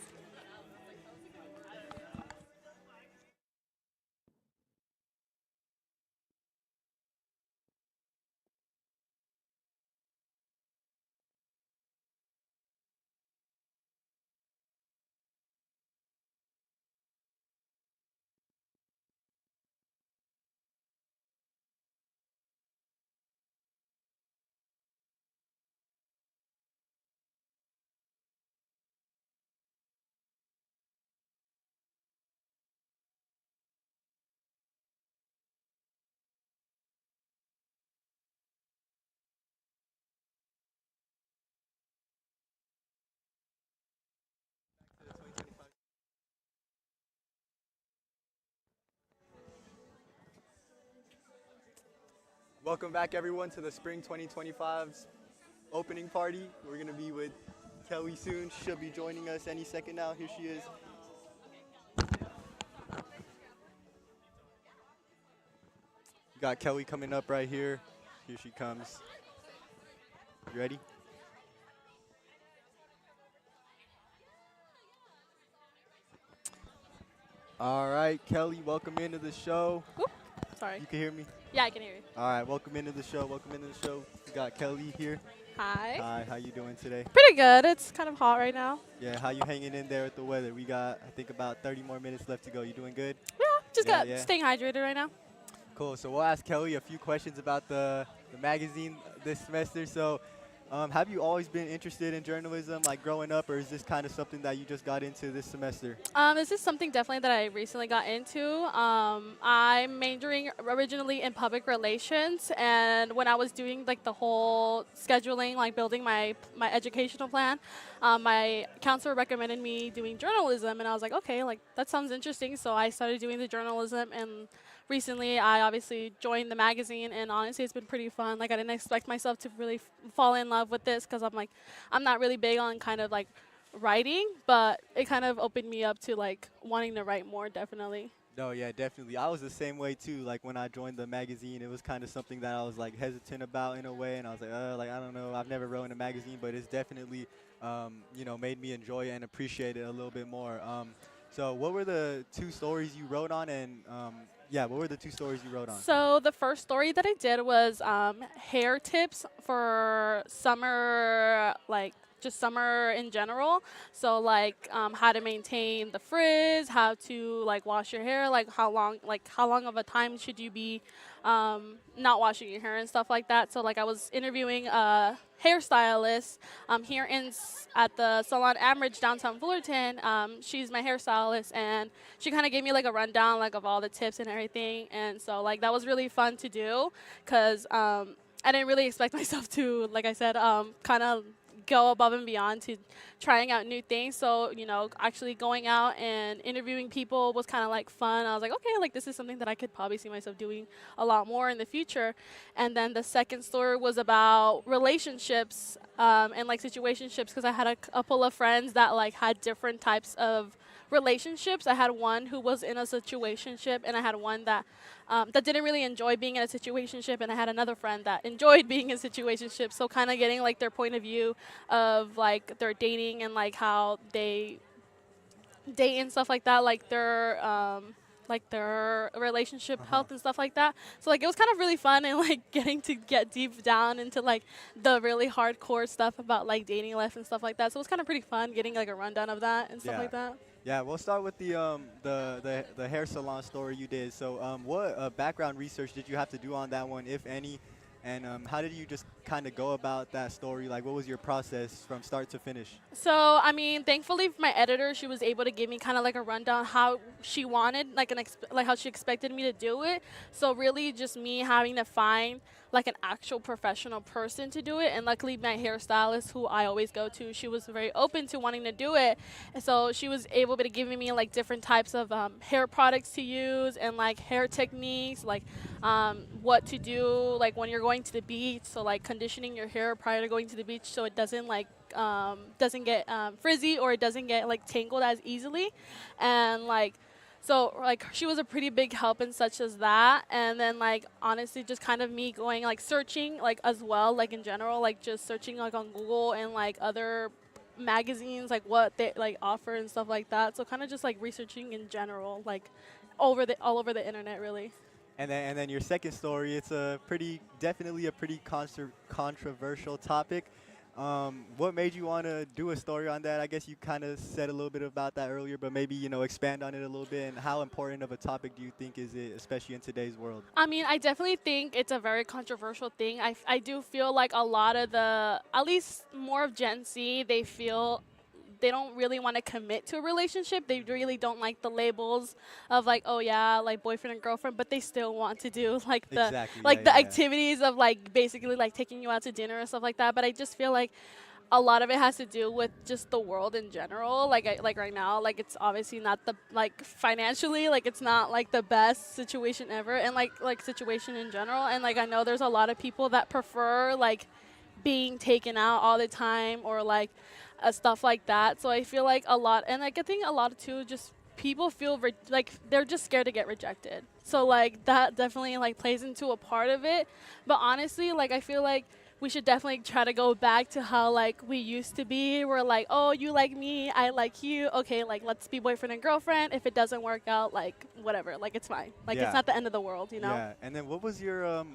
Welcome back, everyone, to the Spring 2025's opening party. We're going to be with Kelly soon. She'll be joining us any second now. Here she is. Got Kelly coming up right here. Here she comes. You ready? All right, Kelly, welcome into the show. Sorry. You can hear me? Yeah, I can hear you. All right, welcome into the show. Welcome into the show. We got Kelly here. Hi. Hi, how you doing today? Pretty good. It's kind of hot right now. Yeah, how you hanging in there with the weather? We got, I think, about 30 more minutes left to go. You doing good? Yeah, Just Yeah, got yeah. staying hydrated right now. Cool. So we'll ask Kelly a few questions about the magazine this semester. So, have you always been interested in journalism, like growing up, or is this kind of something that you just got into this semester? This is something definitely that I recently got into. I'm majoring originally in public relations, and when I was doing like the whole scheduling, like building my educational plan, my counselor recommended me doing journalism, and I was like, okay, like that sounds interesting. So I started doing the journalism, and recently I obviously joined the magazine, and honestly, it's been pretty fun. Like I didn't expect myself to really fall in love with this because I'm not really big on kind of like writing, but it kind of opened me up to like wanting to write more, definitely. No, yeah, definitely. I was the same way too. Like when I joined the magazine, it was kind of something that I was like hesitant about in a way, and I was like I don't know. I've never wrote in a magazine, but it's definitely, made me enjoy it and appreciate it a little bit more. So what were the two stories you wrote on, and yeah, what were the two stories you wrote on? So the first story that I did was hair tips for summer, like just summer in general. So like how to maintain the frizz, how to like wash your hair, like how long of a time should you be not washing your hair and stuff like that. So like I was interviewing a hairstylist here at the salon Amridge downtown Fullerton. She's my hairstylist, and she kind of gave me like a rundown like of all the tips and everything. And so like that was really fun to do because I didn't really expect myself to, like I said, kind of go above and beyond to trying out new things. So, actually going out and interviewing people was kind of like fun. I was like, okay, like this is something that I could probably see myself doing a lot more in the future. And then the second story was about relationships and like situationships, because I had a couple of friends that like had different types of relationships. I had one who was in a situationship, and I had one that that didn't really enjoy being in a situationship, and I had another friend that enjoyed being in a situationship. So kind of getting like their point of view of like their dating and like how they date and stuff like that, like their relationship health and stuff like that. So like it was kind of really fun, and like getting to get deep down into like the really hardcore stuff about like dating life and stuff like that. So it was kind of pretty fun getting like a rundown of that and stuff like that. Yeah, we'll start with the hair salon story you did. So, what background research did you have to do on that one, if any? And how did you just kind of go about that story? Like, what was your process from start to finish? So, I mean, thankfully my editor, she was able to give me kind of like a rundown how she wanted, like like how she expected me to do it. So really just me having to find like an actual professional person to do it. And luckily my hairstylist, who I always go to, she was very open to wanting to do it. And so she was able to give me like different types of hair products to use and like hair techniques, like what to do like when you're going to the beach. So like conditioning your hair prior to going to the beach so it doesn't like doesn't get frizzy, or it doesn't get like tangled as easily. And like so like she was a pretty big help in such as that. And then like honestly just kind of me going like searching like as well, like in general, like just searching like on Google and like other magazines, like what they like offer and stuff like that. So kind of just like researching in general, like all over the internet really. And then your second story, it's definitely a pretty controversial topic. What made you want to do a story on that? I guess you kind of said a little bit about that earlier, but maybe, expand on it a little bit. And how important of a topic do you think is it, especially in today's world? I mean, I definitely think it's a very controversial thing. I do feel like a lot of at least more of Gen Z, they feel they don't really want to commit to a relationship. They really don't like the labels of like, oh yeah, like boyfriend and girlfriend, but they still want to do like the activities of like basically like taking you out to dinner and stuff like that. But I just feel like a lot of it has to do with just the world in general. Like right now, like it's obviously not the like financially, like it's not like the best situation ever, and like situation in general. And like I know there's a lot of people that prefer like being taken out all the time, or like stuff like that. So I feel like a lot, and like I think a lot of too, just people feel like they're just scared to get rejected. So like that definitely like plays into a part of it. But honestly, like I feel like we should definitely try to go back to how like we used to be. We're like, oh, you like me, I like you. Okay, like let's be boyfriend and girlfriend. If it doesn't work out, like whatever, like it's fine. Like it's not the end of the world, Yeah. And then what was your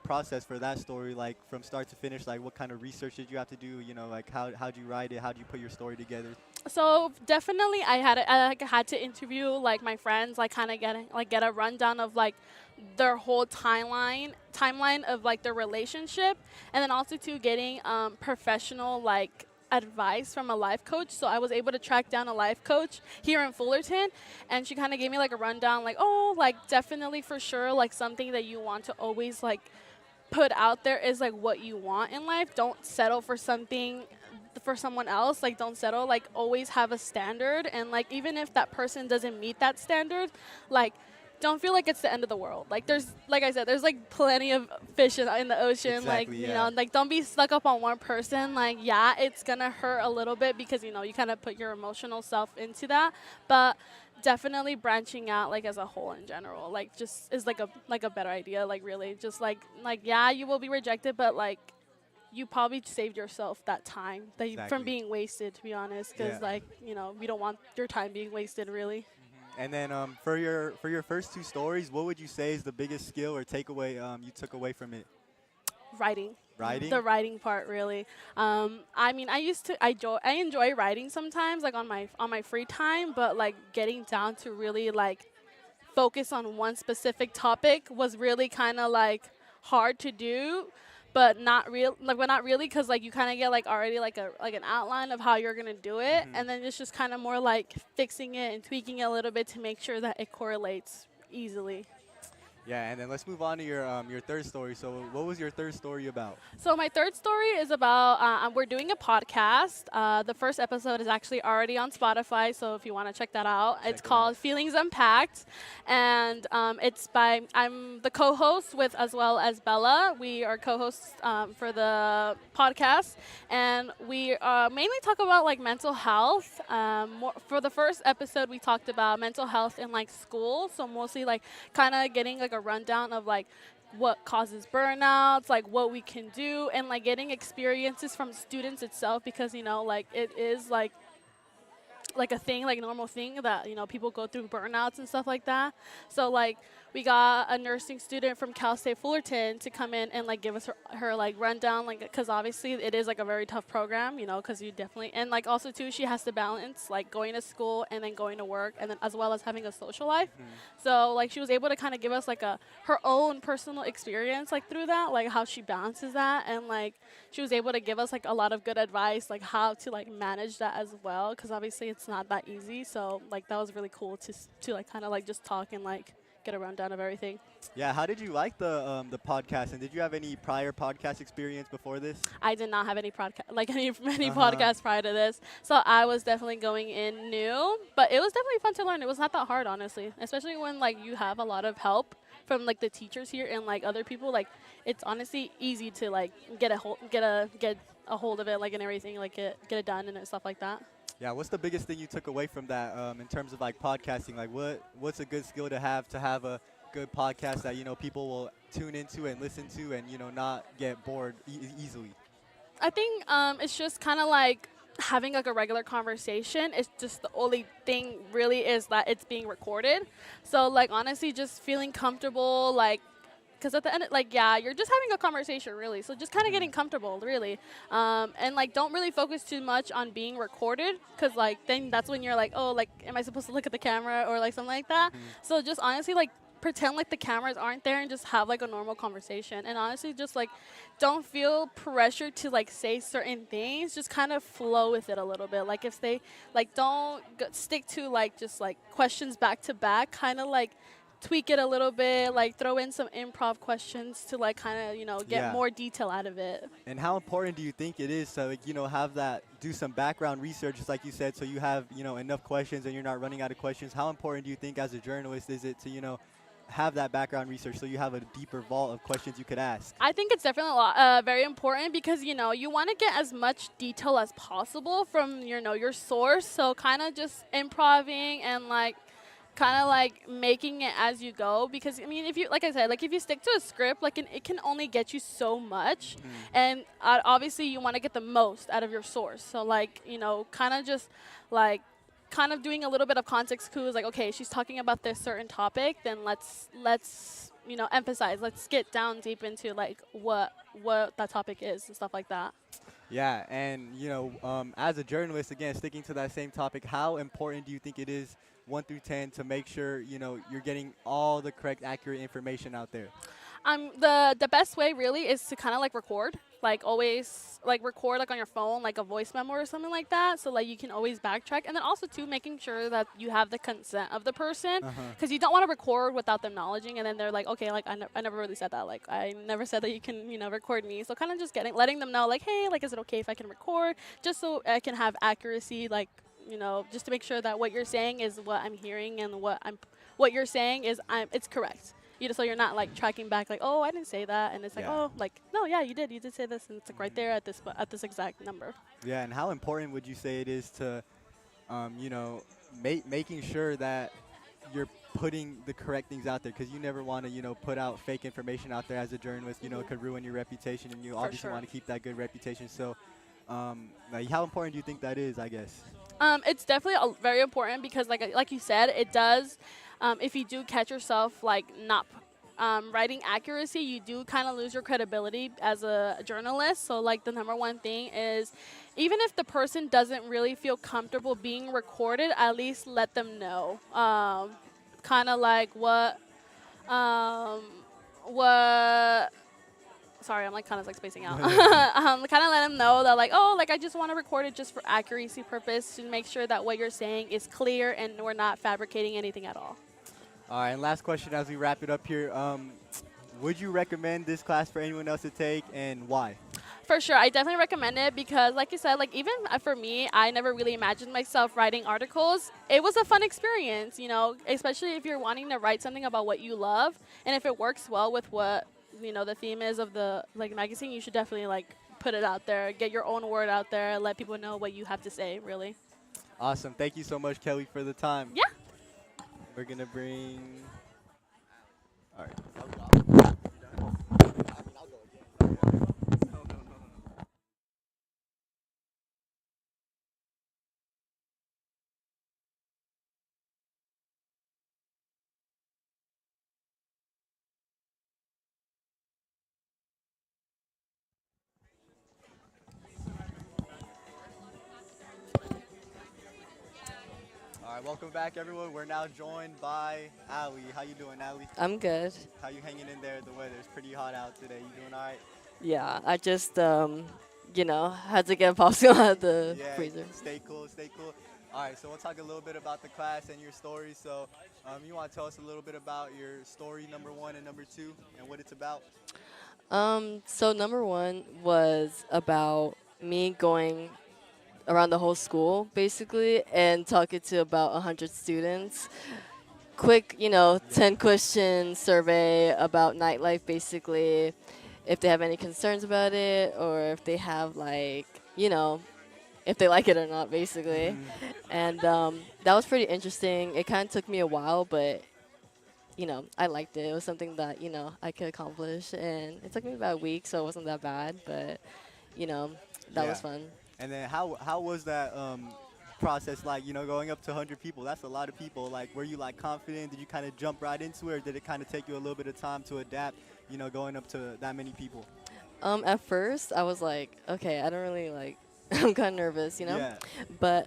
process for that story, like from start to finish? Like what kind of research did you have to do? Like how'd you write it? How'd you put your story together? So definitely, I had to interview like my friends, like kind of get a rundown of like their whole timeline of like their relationship, and then also too getting professional like advice from a life coach. So I was able to track down a life coach here in Fullerton, and she kind of gave me like a rundown, like, oh, like definitely for sure, like something that you want to always like put out there is like what you want in life. Don't settle for something for someone else. Like don't settle, like always have a standard, and like even if that person doesn't meet that standard, like don't feel like it's the end of the world. Like there's, like I said, there's like plenty of fish in the ocean. Like, Exactly, you yeah. know, like don't be stuck up on one person. Like, yeah, it's gonna hurt a little bit because, you know, you kind of put your emotional self into that. But definitely branching out like as a whole in general, like just is like a better idea. Like really just like yeah, you will be rejected, but like you probably saved yourself that time that Exactly. from being wasted, to be honest, because Yeah. like, you know, we don't want your time being wasted really. And then for your first two stories, what would you say is the biggest skill or takeaway you took away from it? Writing. Writing? The writing part, really. I mean, I enjoy writing sometimes, like on my free time, but like getting down to really like focus on one specific topic was really kind of like hard to do, but not really, because like you kind of get like already like an outline of how you're gonna do it, and then it's just kind of more like fixing it and tweaking it a little bit to make sure that it correlates easily. Yeah, and then let's move on to your third story. So what was your third story about? So my third story is about we're doing a podcast. The first episode is actually already on Spotify, so if you want to check that out, it's called Feelings Unpacked, and I'm the co-host with, as well as Bella. We are co-hosts for the podcast, and we mainly talk about like mental health. For the first episode, we talked about mental health in like school, so mostly like kind of getting like a rundown of like what causes burnouts, like what we can do, and like getting experiences from students itself, because, you know, like it is like a thing, like a normal thing that, you know, people go through burnouts and stuff like that. So like we got a nursing student from Cal State Fullerton to come in and like give us her like rundown, like, because obviously it is like a very tough program, you know, because you definitely, and like also too, she has to balance like going to school and then going to work, and then as well as having a social life. So like she was able to kind of give us like her own personal experience like through that, like how she balances that, and like she was able to give us like a lot of good advice, like how to like manage that as well, because obviously it's not that easy. So like that was really cool to like kind of like just talk and like get a rundown of everything. Yeah, how did you like the podcast, and did you have any prior podcast experience before this? I did not have any podcasts prior to this, so I was definitely going in new, but it was definitely fun to learn. It was not that hard, honestly, especially when like you have a lot of help from like the teachers here and like other people. Like it's honestly easy to like get a hold of it, like, and everything, like get it done and stuff like that. Yeah, what's the biggest thing you took away from that in terms of like podcasting? Like what's a good skill to have a good podcast that, you know, people will tune into and listen to and, you know, not get bored easily? I think it's just kind of like having like a regular conversation. It's just the only thing really is that it's being recorded. So like honestly, just feeling comfortable, like, because at the end, like, yeah, you're just having a conversation, really. So just kind of getting comfortable, really. And, like, don't really focus too much on being recorded, because, like, then that's when you're like, oh, like, am I supposed to look at the camera or, like, something like that? So just honestly, like, pretend like the cameras aren't there and just have, like, a normal conversation. And honestly, just, like, don't feel pressure to, like, say certain things. Just kind of flow with it a little bit. Like, if they, like, don't stick to, like, just, like, questions back to back, kind of, like, tweak it a little bit, like throw in some improv questions to like kind of, you know, get more detail out of it. And how important do you think it is to, like, you know, have that, do some background research, just like you said, so you have, you know, enough questions and you're not running out of questions? How important do you think as a journalist is it to, you know, have that background research so you have a deeper vault of questions you could ask? I think it's definitely very important, because, you know, you want to get as much detail as possible from, you know, your source. So kind of just improving and like kind of like making it as you go, because I mean, if you, like I said, like if you stick to a script, like it can only get you so much, and obviously you want to get the most out of your source. So like, you know, kind of just like doing a little bit of context clues, like, okay, she's talking about this certain topic, then let's emphasize. Let's get down deep into like what that topic is and stuff like that. Yeah, and as a journalist, again, sticking to that same topic, how important do you think it is, 1 through 10, to make sure you're getting all the correct, accurate information out there? The best way really is to kind of like record, like always like record like on your phone, like a voice memo or something like that, so like you can always backtrack. And then also too, making sure that you have the consent of the person, because you don't want to record without them acknowledging, and then they're like, okay, like I never really said that, like I never said that you can record me. So kind of just letting them know like, hey, like is it okay if I can record, just so I can have accuracy, like just to make sure that what you're saying is what I'm hearing, and what you're saying is it's correct. So you're not like tracking back like, oh, I didn't say that, and it's like, oh, like no, yeah, you did say this, and it's like right there at this exact number. Yeah, and how important would you say it is to, making sure that you're putting the correct things out there, because you never want to put out fake information out there as a journalist. It could ruin your reputation, and you obviously want to keep that good reputation. So, like, how important do you think that is? I guess. It's definitely very important, because like you said, it does. If you do catch yourself like not writing accuracy, you do kind of lose your credibility as a journalist. So like the number one thing is, even if the person doesn't really feel comfortable being recorded, at least let them know. Kind of like what. Sorry, I'm like kind of like spacing out. Kind of let them know that like, oh, like I just want to record it just for accuracy purpose, to make sure that what you're saying is clear and we're not fabricating anything at all. All right, and last question as we wrap it up here. Would you recommend this class for anyone else to take, and why? For sure, I definitely recommend it, because like you said, like even for me, I never really imagined myself writing articles. It was a fun experience, especially if you're wanting to write something about what you love, and if it works well with what the theme is of the like magazine, you should definitely like put it out there, get your own word out there, let people know what you have to say, really. Awesome. Thank you so much, Kelly, for the time. Yeah. We're going to bring... All right. All right, welcome back, everyone. We're now joined by Allie. How you doing, Allie? I'm good. How you hanging in there? The weather's pretty hot out today. You doing all right? Yeah, I just, had to get popsicle out of the freezer. Stay cool, stay cool. All right, so we'll talk a little bit about the class and your story. So you want to tell us a little bit about your story, number 1 and number 2, and what it's about? So number 1 was about me going around the whole school, basically, and talking to about 100 students. Quick, 10-question survey about nightlife, basically, if they have any concerns about it, or if they have, like, if they like it or not, basically. And that was pretty interesting. It kind of took me a while, but, I liked it. It was something that, I could accomplish. And it took me about a week, so it wasn't that bad, but, that was fun. And then how was that process like, going up to 100 people? That's a lot of people. Like, were you, like, confident? Did you kind of jump right into it, or did it kind of take you a little bit of time to adapt, going up to that many people? At first, I was like, okay, I don't really, like, I'm kind of nervous, Yeah. But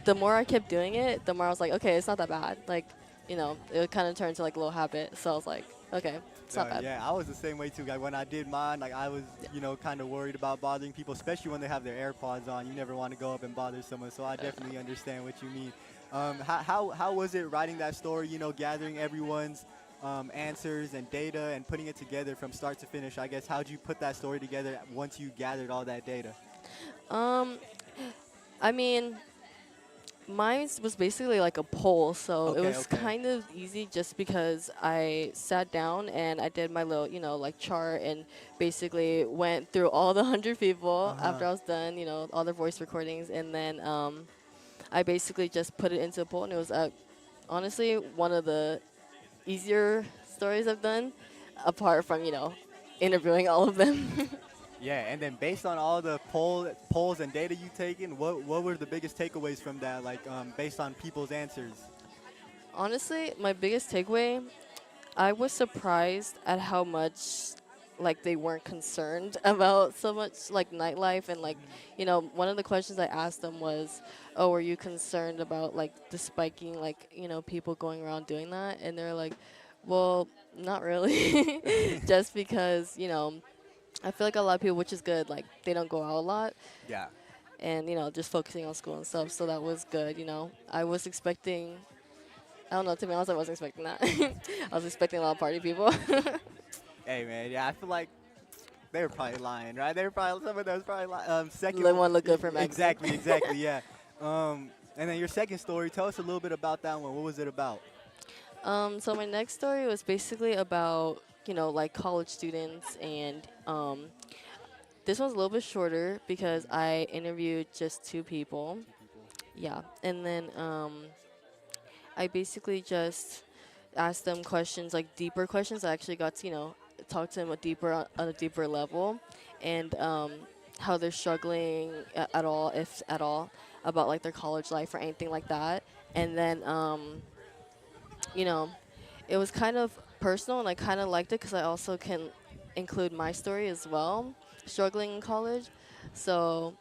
the more I kept doing it, the more I was like, okay, it's not that bad. Like, it kind of turned to, like, a little habit. So I was like, okay, it's not bad. Yeah, I was the same way too. Like when I did mine, like I was, kind of worried about bothering people, especially when they have their AirPods on. You never want to go up and bother someone. So I definitely understand what you mean. How was it writing that story? Gathering everyone's answers and data and putting it together from start to finish. I guess how'd you put that story together once you gathered all that data? I mean, mine was basically like a poll, so it was kind of easy just because I sat down and I did my little, like chart, and basically went through all the 100 people after I was done, all their voice recordings, and then I basically just put it into a poll, and it was honestly one of the easier stories I've done, apart from, interviewing all of them. Yeah, and then based on all the polls and data you've taken, what were the biggest takeaways from that, like based on people's answers? Honestly, my biggest takeaway, I was surprised at how much like they weren't concerned about so much like nightlife and like one of the questions I asked them was, "Oh, are you concerned about like the spiking like people going around doing that?" And they're like, "Well, not really." Just because I feel like a lot of people, which is good, like they don't go out a lot Yeah. and just focusing on school and stuff. So that was good. I was expecting. I don't know. To be honest, I wasn't expecting that. I was expecting a lot of party people. Hey man, yeah, I feel like they were probably lying, right? They were probably some of those probably lying. Second, They wanna look good for magazine. exactly, exactly, yeah. And then your second story, tell us a little bit about that one. What was it about? So my next story was basically about like college students, and this one's a little bit shorter because I interviewed just two people. Yeah, and then I basically just asked them questions, like deeper questions. I actually got to talk to them on a deeper level, and how they're struggling at all, if at all, about like their college life or anything like that. And then you know, it was kind of personal, and I kind of liked it because I also can include my story as well, struggling in college. So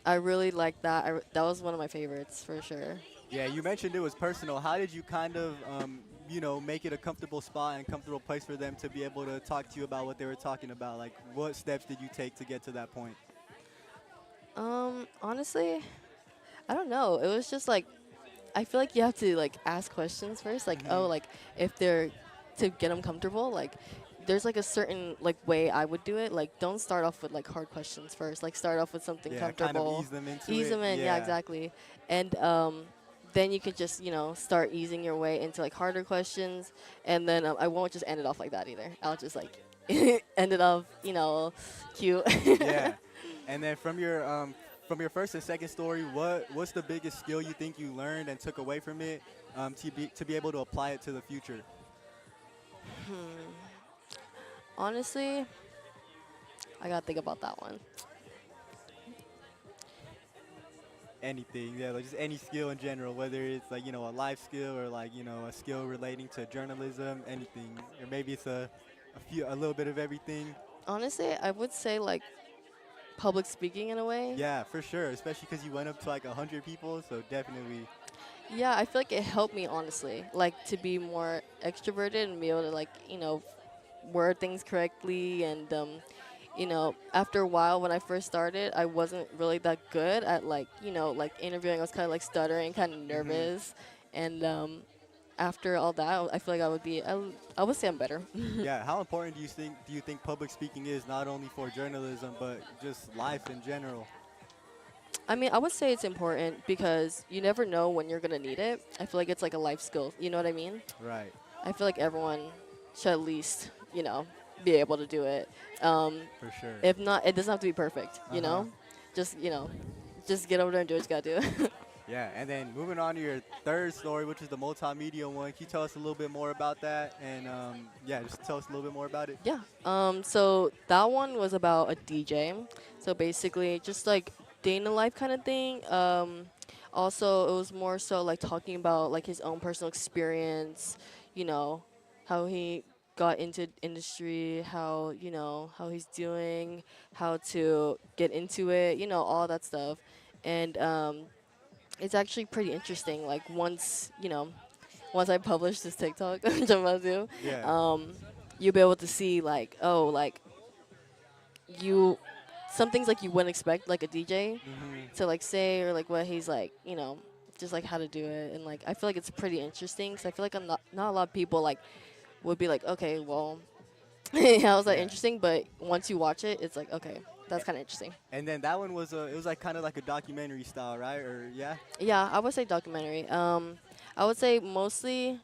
I really liked that. That was one of my favorites for sure. Yeah, you mentioned it was personal. How did you kind of, make it a comfortable spot and comfortable place for them to be able to talk to you about what they were talking about? Like, what steps did you take to get to that point? Honestly, I don't know. It was just like I feel like you have to like ask questions first, like like if they're to get them comfortable, like there's like a certain like way I would do it. Like don't start off with like hard questions first. Like start off with something Yeah, comfortable. kind of ease them into Ease it. them in, yeah, exactly. And then you could just start easing your way into like harder questions, and then I won't just end it off like that either. I'll just like end it off cute. Yeah. And then from your first and second story, what's the biggest skill you think you learned and took away from it to be able to apply it to the future? Honestly, I gotta think about that one. Anything, yeah, like just any skill in general, whether it's like a life skill or like a skill relating to journalism, anything, or maybe it's a little bit of everything. Honestly, I would say like public speaking in a way. Yeah, for sure, especially because you went up to like 100 people, so definitely. Yeah, I feel like it helped me honestly, like to be more extroverted and be able to like word things correctly. And after a while when I first started, I wasn't really that good at like like interviewing. I was kind of like stuttering, kind of nervous, and after all that, I feel like I would say I'm better. Yeah, how important do you think public speaking is, not only for journalism but just life in general? I mean, I would say it's important because you never know when you're gonna need it. I feel like it's like a life skill. You know what I mean? Right. I feel like everyone should at least, be able to do it. For sure. If not, it doesn't have to be perfect. Just just get over there and do what you gotta do. Yeah, and then moving on to your third story, which is the multimedia one. Can you tell us a little bit more about that? And yeah, just tell us a little bit more about it. Yeah. So that one was about a DJ. So basically, just like day in the life kind of thing. Also, it was more so like talking about like his own personal experience. How he got into industry, how he's doing, how to get into it. All that stuff. And it's actually pretty interesting. Like once I publish this TikTok, which I'm about to do, Yeah. you'll be able to see like, oh, like some things like you wouldn't expect like a DJ to like say, or like what he's like, just like how to do it. And like I feel like it's pretty interesting because I feel like not a lot of people like would be like, okay, well, how is that interesting? But once you watch it, it's like, okay, that's kind of interesting. And then that one was it was like kind of like a documentary style, right? Or yeah. Yeah, I would say documentary. I would say mostly,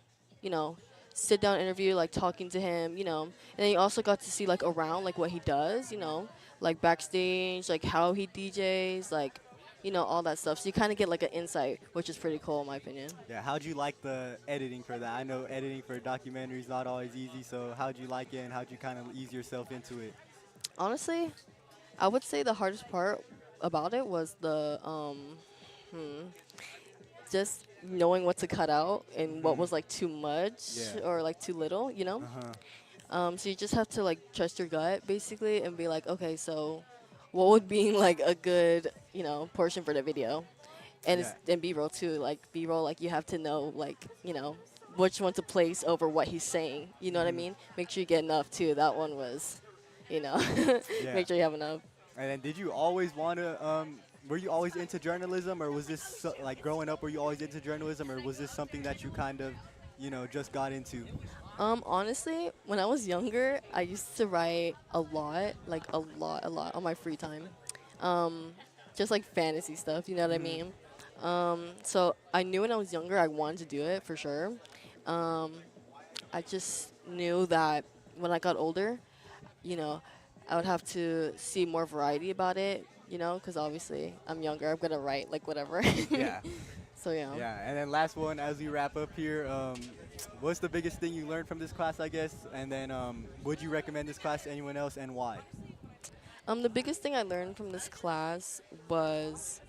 sit down interview, like talking to him, and then you also got to see like around like what he does, like backstage, like how he DJs, like, all that stuff. So you kind of get like an insight, which is pretty cool in my opinion. Yeah. How'd you like the editing for that? I know editing for documentaries not always easy. So how'd you like it, and how'd you kind of ease yourself into it? Honestly, I would say the hardest part about it was the just knowing what to cut out and what was like too much Yeah. or like too little, you know. So you just have to like trust your gut basically and be like, okay, so what would be like a good, you know, portion for the video, and Yeah. and B-roll too. Like B-roll, like you have to know like, you know, which one to place over what he's saying. You know what I mean? Make sure you get enough too. That one was, you know, Yeah. make sure you have enough. And then did you always want to, were you always into journalism, or was this like growing up, were you always into journalism, or was this something that you kind of, you know, just got into? Honestly, when I was younger, I used to write a lot, like a lot on my free time. Just like fantasy stuff, you know what I mean? So I knew when I was younger I wanted to do it for sure. I just knew that when I got older, you know, I would have to see more variety about it, you know, because obviously I'm younger. I'm going to write like whatever. Yeah. So, yeah. Yeah. And then last one, as we wrap up here, what's the biggest thing you learned from this class, I guess? And then would you recommend this class to anyone else, and why? The biggest thing I learned from this class was,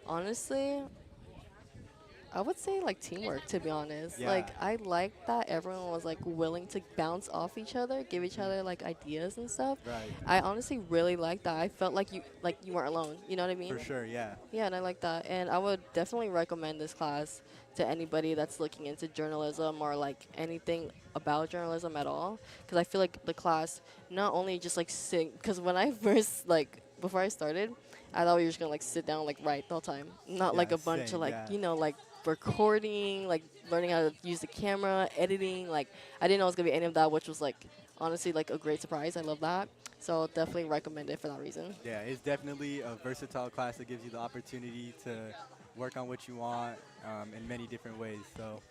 honestly, I would say like teamwork, to be honest. Yeah. Like I liked that everyone was like willing to bounce off each other, give each other like ideas and stuff. Right. I honestly really liked that. I felt like you weren't alone. You know what I mean? For sure, yeah. Yeah, and I like that. And I would definitely recommend this class to anybody that's looking into journalism or like anything about journalism at all. Because I feel like the class not only just like because when I first like before I started, I thought we were just gonna like sit down like write the whole time, not Yeah, like a bunch same, of like yeah. you know like recording, like learning how to use the camera, editing. Like I didn't know it was gonna be any of that, which was like honestly like a great surprise. I love that. So I'll definitely recommend it for that reason. Yeah, it's definitely a versatile class that gives you the opportunity to work on what you want in many different ways. So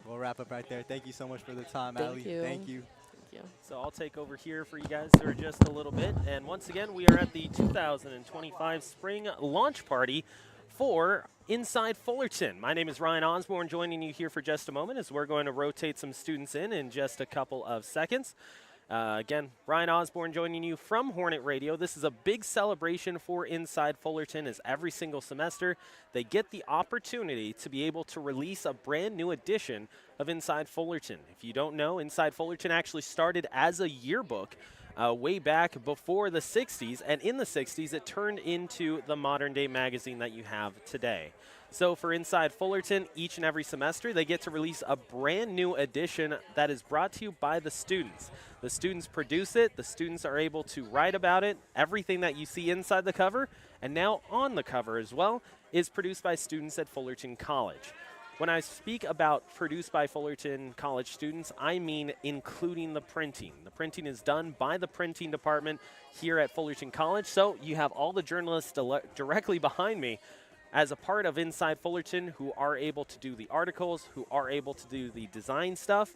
we'll wrap up right there. Thank you so much for the time, Thank Ali. you. Thank you. Thank you. So I'll take over here for you guys for just a little bit. And once again, we are at the 2025 Spring Launch Party for Inside Fullerton. My name is Ryan Osborne, joining you here for just a moment as we're going to rotate some students in just a couple of seconds. Again, Ryan Osborne joining you from Hornet Radio. This is a big celebration for Inside Fullerton, as every single semester they get the opportunity to be able to release a brand new edition of Inside Fullerton. If you don't know, Inside Fullerton actually started as a yearbook way back before the 60s, and in the 60s it turned into the modern day magazine that you have today. So for Inside Fullerton, each and every semester, they get to release a brand new edition that is brought to you by the students. The students produce it, the students are able to write about it. Everything that you see inside the cover, and now on the cover as well, is produced by students at Fullerton College. When I speak about produced by Fullerton College students, I mean including the printing. The printing is done by the printing department here at Fullerton College, so you have all the journalists directly behind me as a part of Inside Fullerton who are able to do the articles, who are able to do the design stuff.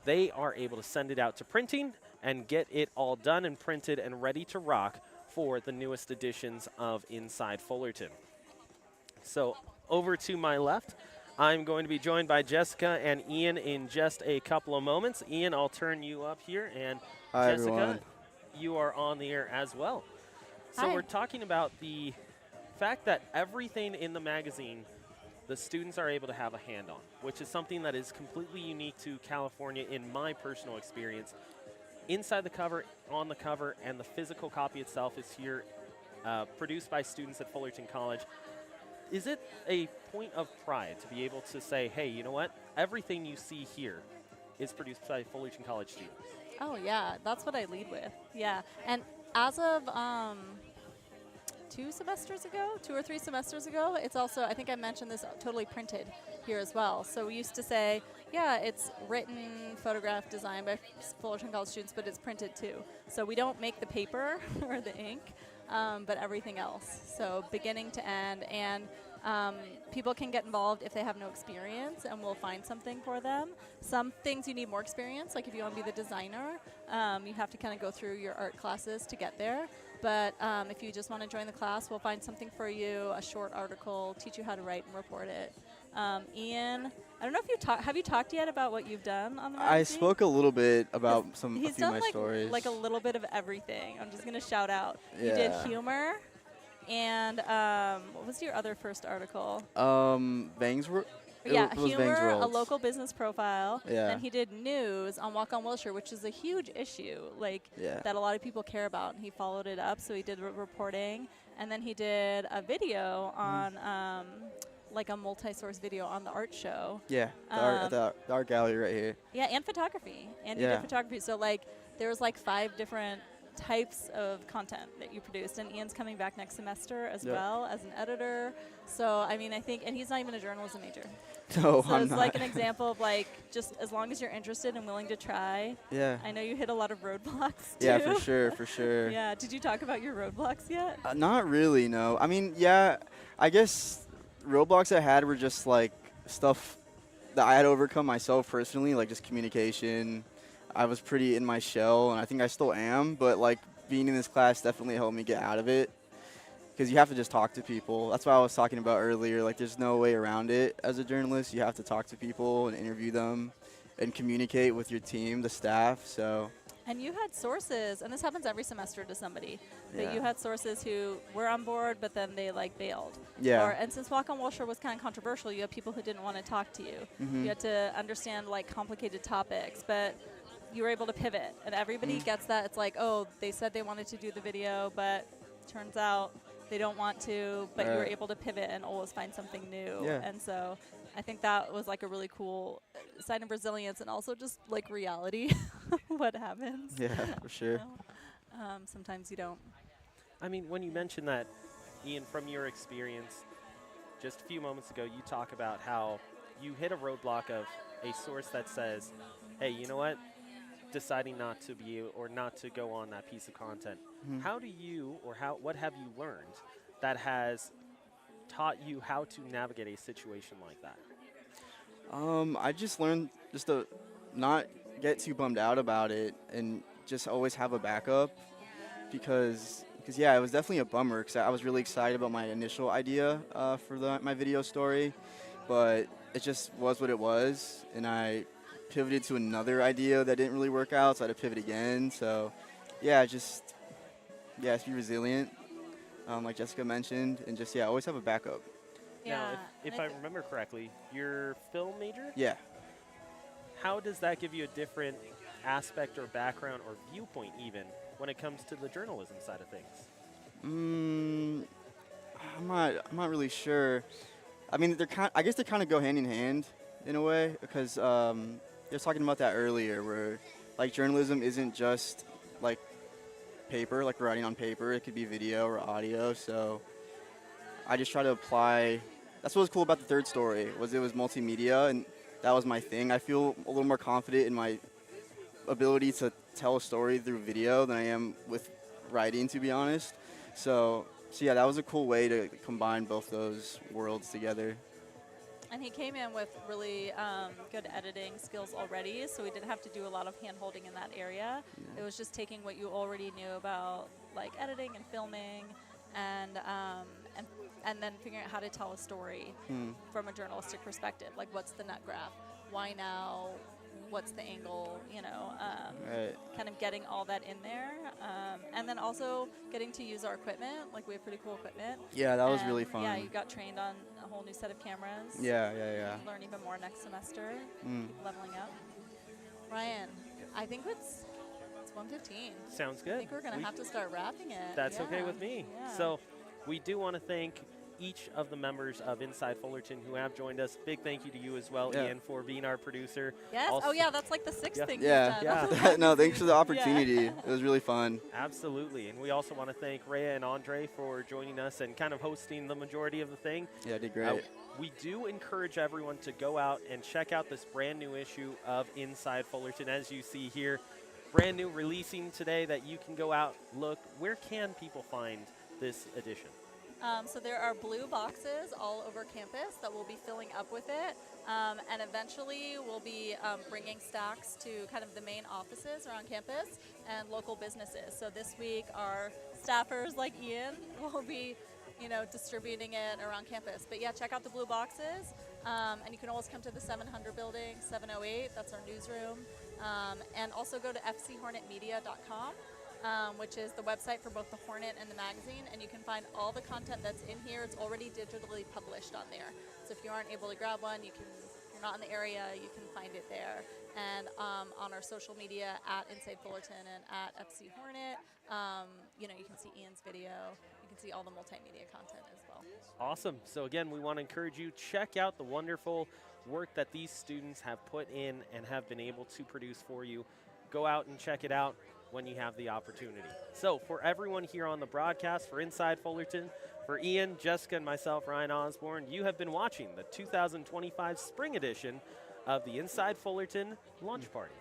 They are able to send it out to printing and get it all done and printed and ready to rock for the newest editions of Inside Fullerton. So over to my left, I'm going to be joined by Jessica and Ian in just a couple of moments. Ian, I'll turn you up here, and Hi, Jessica, everyone. you are on the air as well. So Hi. we're talking about the fact that everything in the magazine the students are able to have a hand on, which is something that is completely unique to California in my personal experience. Inside the cover, on the cover, and the physical copy itself is here, produced by students at Fullerton College. Is it a point of pride to be able to say, hey, you know what? Everything you see here is produced by Fullerton College students. Oh yeah, that's what I lead with. Yeah, and as of 2 or 3 semesters ago, it's also, I think I mentioned this, totally printed here as well. So we used to say, yeah, it's written, photographed, designed by Fullerton College students, but it's printed too. So we don't make the paper or the ink, but everything else. So beginning to end, and people can get involved if they have no experience, and we'll find something for them. Some things you need more experience, like if you want to be the designer, you have to kind of go through your art classes to get there. But if you just want to join the class, we'll find something for you, a short article, teach you how to write and report it. Ian, I don't know if have you talked yet about what you've done on the magazine? I spoke a little bit about a He's few of done my stories. like a little bit of everything. I'm just going to shout out. Yeah. You did humor. And what was your other first article? Bangs were. Yeah, it was Bangs humor, a Worlds. local business profile. Yeah. Then he did news on Walk on Wilshire, which is a huge issue, like Yeah. that a lot of people care about. And he followed it up, so he did reporting, and then he did a video on like a multi-source video on the art show. Yeah, the art gallery right here. Yeah, and photography. And you Yeah. did photography. So like there was like 5 different types of content that you produced, and Ian's coming back next semester as Yep. well as an editor. So I mean, I think, and he's not even a journalism major. No, So I'm it's not. like an example of like just as long as you're interested and willing to try. Yeah. I know you hit a lot of roadblocks too. Yeah, for sure, for sure. Yeah. Did you talk about your roadblocks yet? Not really, no. I mean, yeah, I guess roadblocks I had were just like stuff that I had to overcome myself personally, like just communication. I was pretty in my shell, and I think I still am, but like being in this class definitely helped me get out of it. Because you have to just talk to people. That's what I was talking about earlier. Like, there's no way around it as a journalist. You have to talk to people and interview them and communicate with your team, the staff. So, And you had sources, and this happens every semester to somebody, that Yeah. you had sources who were on board, but then they like bailed. Yeah. Or, and since Walk on Wilshire was kind of controversial, you had people who didn't want to talk to you. Mhm. You had to understand like complicated topics, but you were able to pivot. And everybody Mm. gets that. It's like, oh, they said they wanted to do the video, but turns out they don't want to, but you were Right. able to pivot and always find something new. Yeah. And so I think that was like a really cool sign of resilience, and also just like reality, what happens. yeah, for sure. You know? Sometimes you don't. I mean, when you mention that, Ian, from your experience, just a few moments ago, you talk about how you hit a roadblock of a source that says, hey, you know what? Deciding not to be or not to go on that piece of content. Mhm. How do you, or what have you learned that has taught you how to navigate a situation like that? I just learned just to not get too bummed out about it and just always have a backup because yeah, it was definitely a bummer because I was really excited about my initial idea for my video story, but it just was what it was, and I pivoted to another idea that didn't really work out, so I had to pivot again. So yeah, just be resilient, like Jessica mentioned, and just always have a backup. Now, Yeah. if I remember correctly, your film major? Yeah. How does that give you a different aspect or background or viewpoint even when it comes to the journalism side of things? I'm not really sure. I mean, I guess they kind of go hand in hand in a way because they were talking about that earlier, where like journalism isn't just like paper, like writing on paper. It could be video or audio. So I just try to apply. That's what was cool about the third story was it was multimedia, and that was my thing. I feel a little more confident in my ability to tell a story through video than I am with writing, to be honest. So yeah, that was a cool way to combine both those worlds together. And he came in with really good editing skills already, so we didn't have to do a lot of hand-holding in that area. It was just taking what you already knew about like editing and filming, and then figuring out how to tell a story from a journalistic perspective. Like, what's the nut graph? Why now? What's the angle? You know, Right. kind of getting all that in there, and then also getting to use our equipment. Like, we have pretty cool equipment. Yeah, that was And, really fun. Yeah, you got trained on a whole new set of cameras. Yeah. Learn even more next semester, Mm. leveling up. Ryan, I think it's 1:15. Sounds I good. think we're going to have to start wrapping it. That's okay Yeah, with me. yeah. So we do want to thank each of the members of Inside Fullerton who have joined us. Big thank you to you as well, Yeah. Ian, for being our producer. Yes. Also- Oh, yeah. That's like the sixth Yeah. thing we've Yeah. done. No, thanks for the opportunity. It was really fun. Absolutely. And we also want to thank Rhea and Andre for joining us and kind of hosting the majority of the thing. Yeah, did great. We do encourage everyone to go out and check out this brand new issue of Inside Fullerton. As you see here, brand new releasing today that you can go out, look. Where can people find this edition? So there are blue boxes all over campus that we'll be filling up with it. And eventually we'll be bringing stacks to kind of the main offices around campus and local businesses. So this week our staffers like Ian will be distributing it around campus. But yeah, check out the blue boxes. And you can always come to the 700 building, 708, that's our newsroom. And also go to fchornetmedia.com. which is the website for both the Hornet and the magazine, and you can find all the content that's in here. It's already digitally published on there. So if you aren't able to grab one, if you're not in the area, you can find it there. And on our social media at Inside Fullerton and at FC Hornet, you can see Ian's video. You can see all the multimedia content as well. Awesome. So again, we want to encourage you, check out the wonderful work that these students have put in and have been able to produce for you. Go out and check it out when you have the opportunity. So for everyone here on the broadcast, for Inside Fullerton, for Ian, Jessica, and myself, Ryan Osborne, you have been watching the 2025 Spring Edition of the Inside Fullerton Launch Party.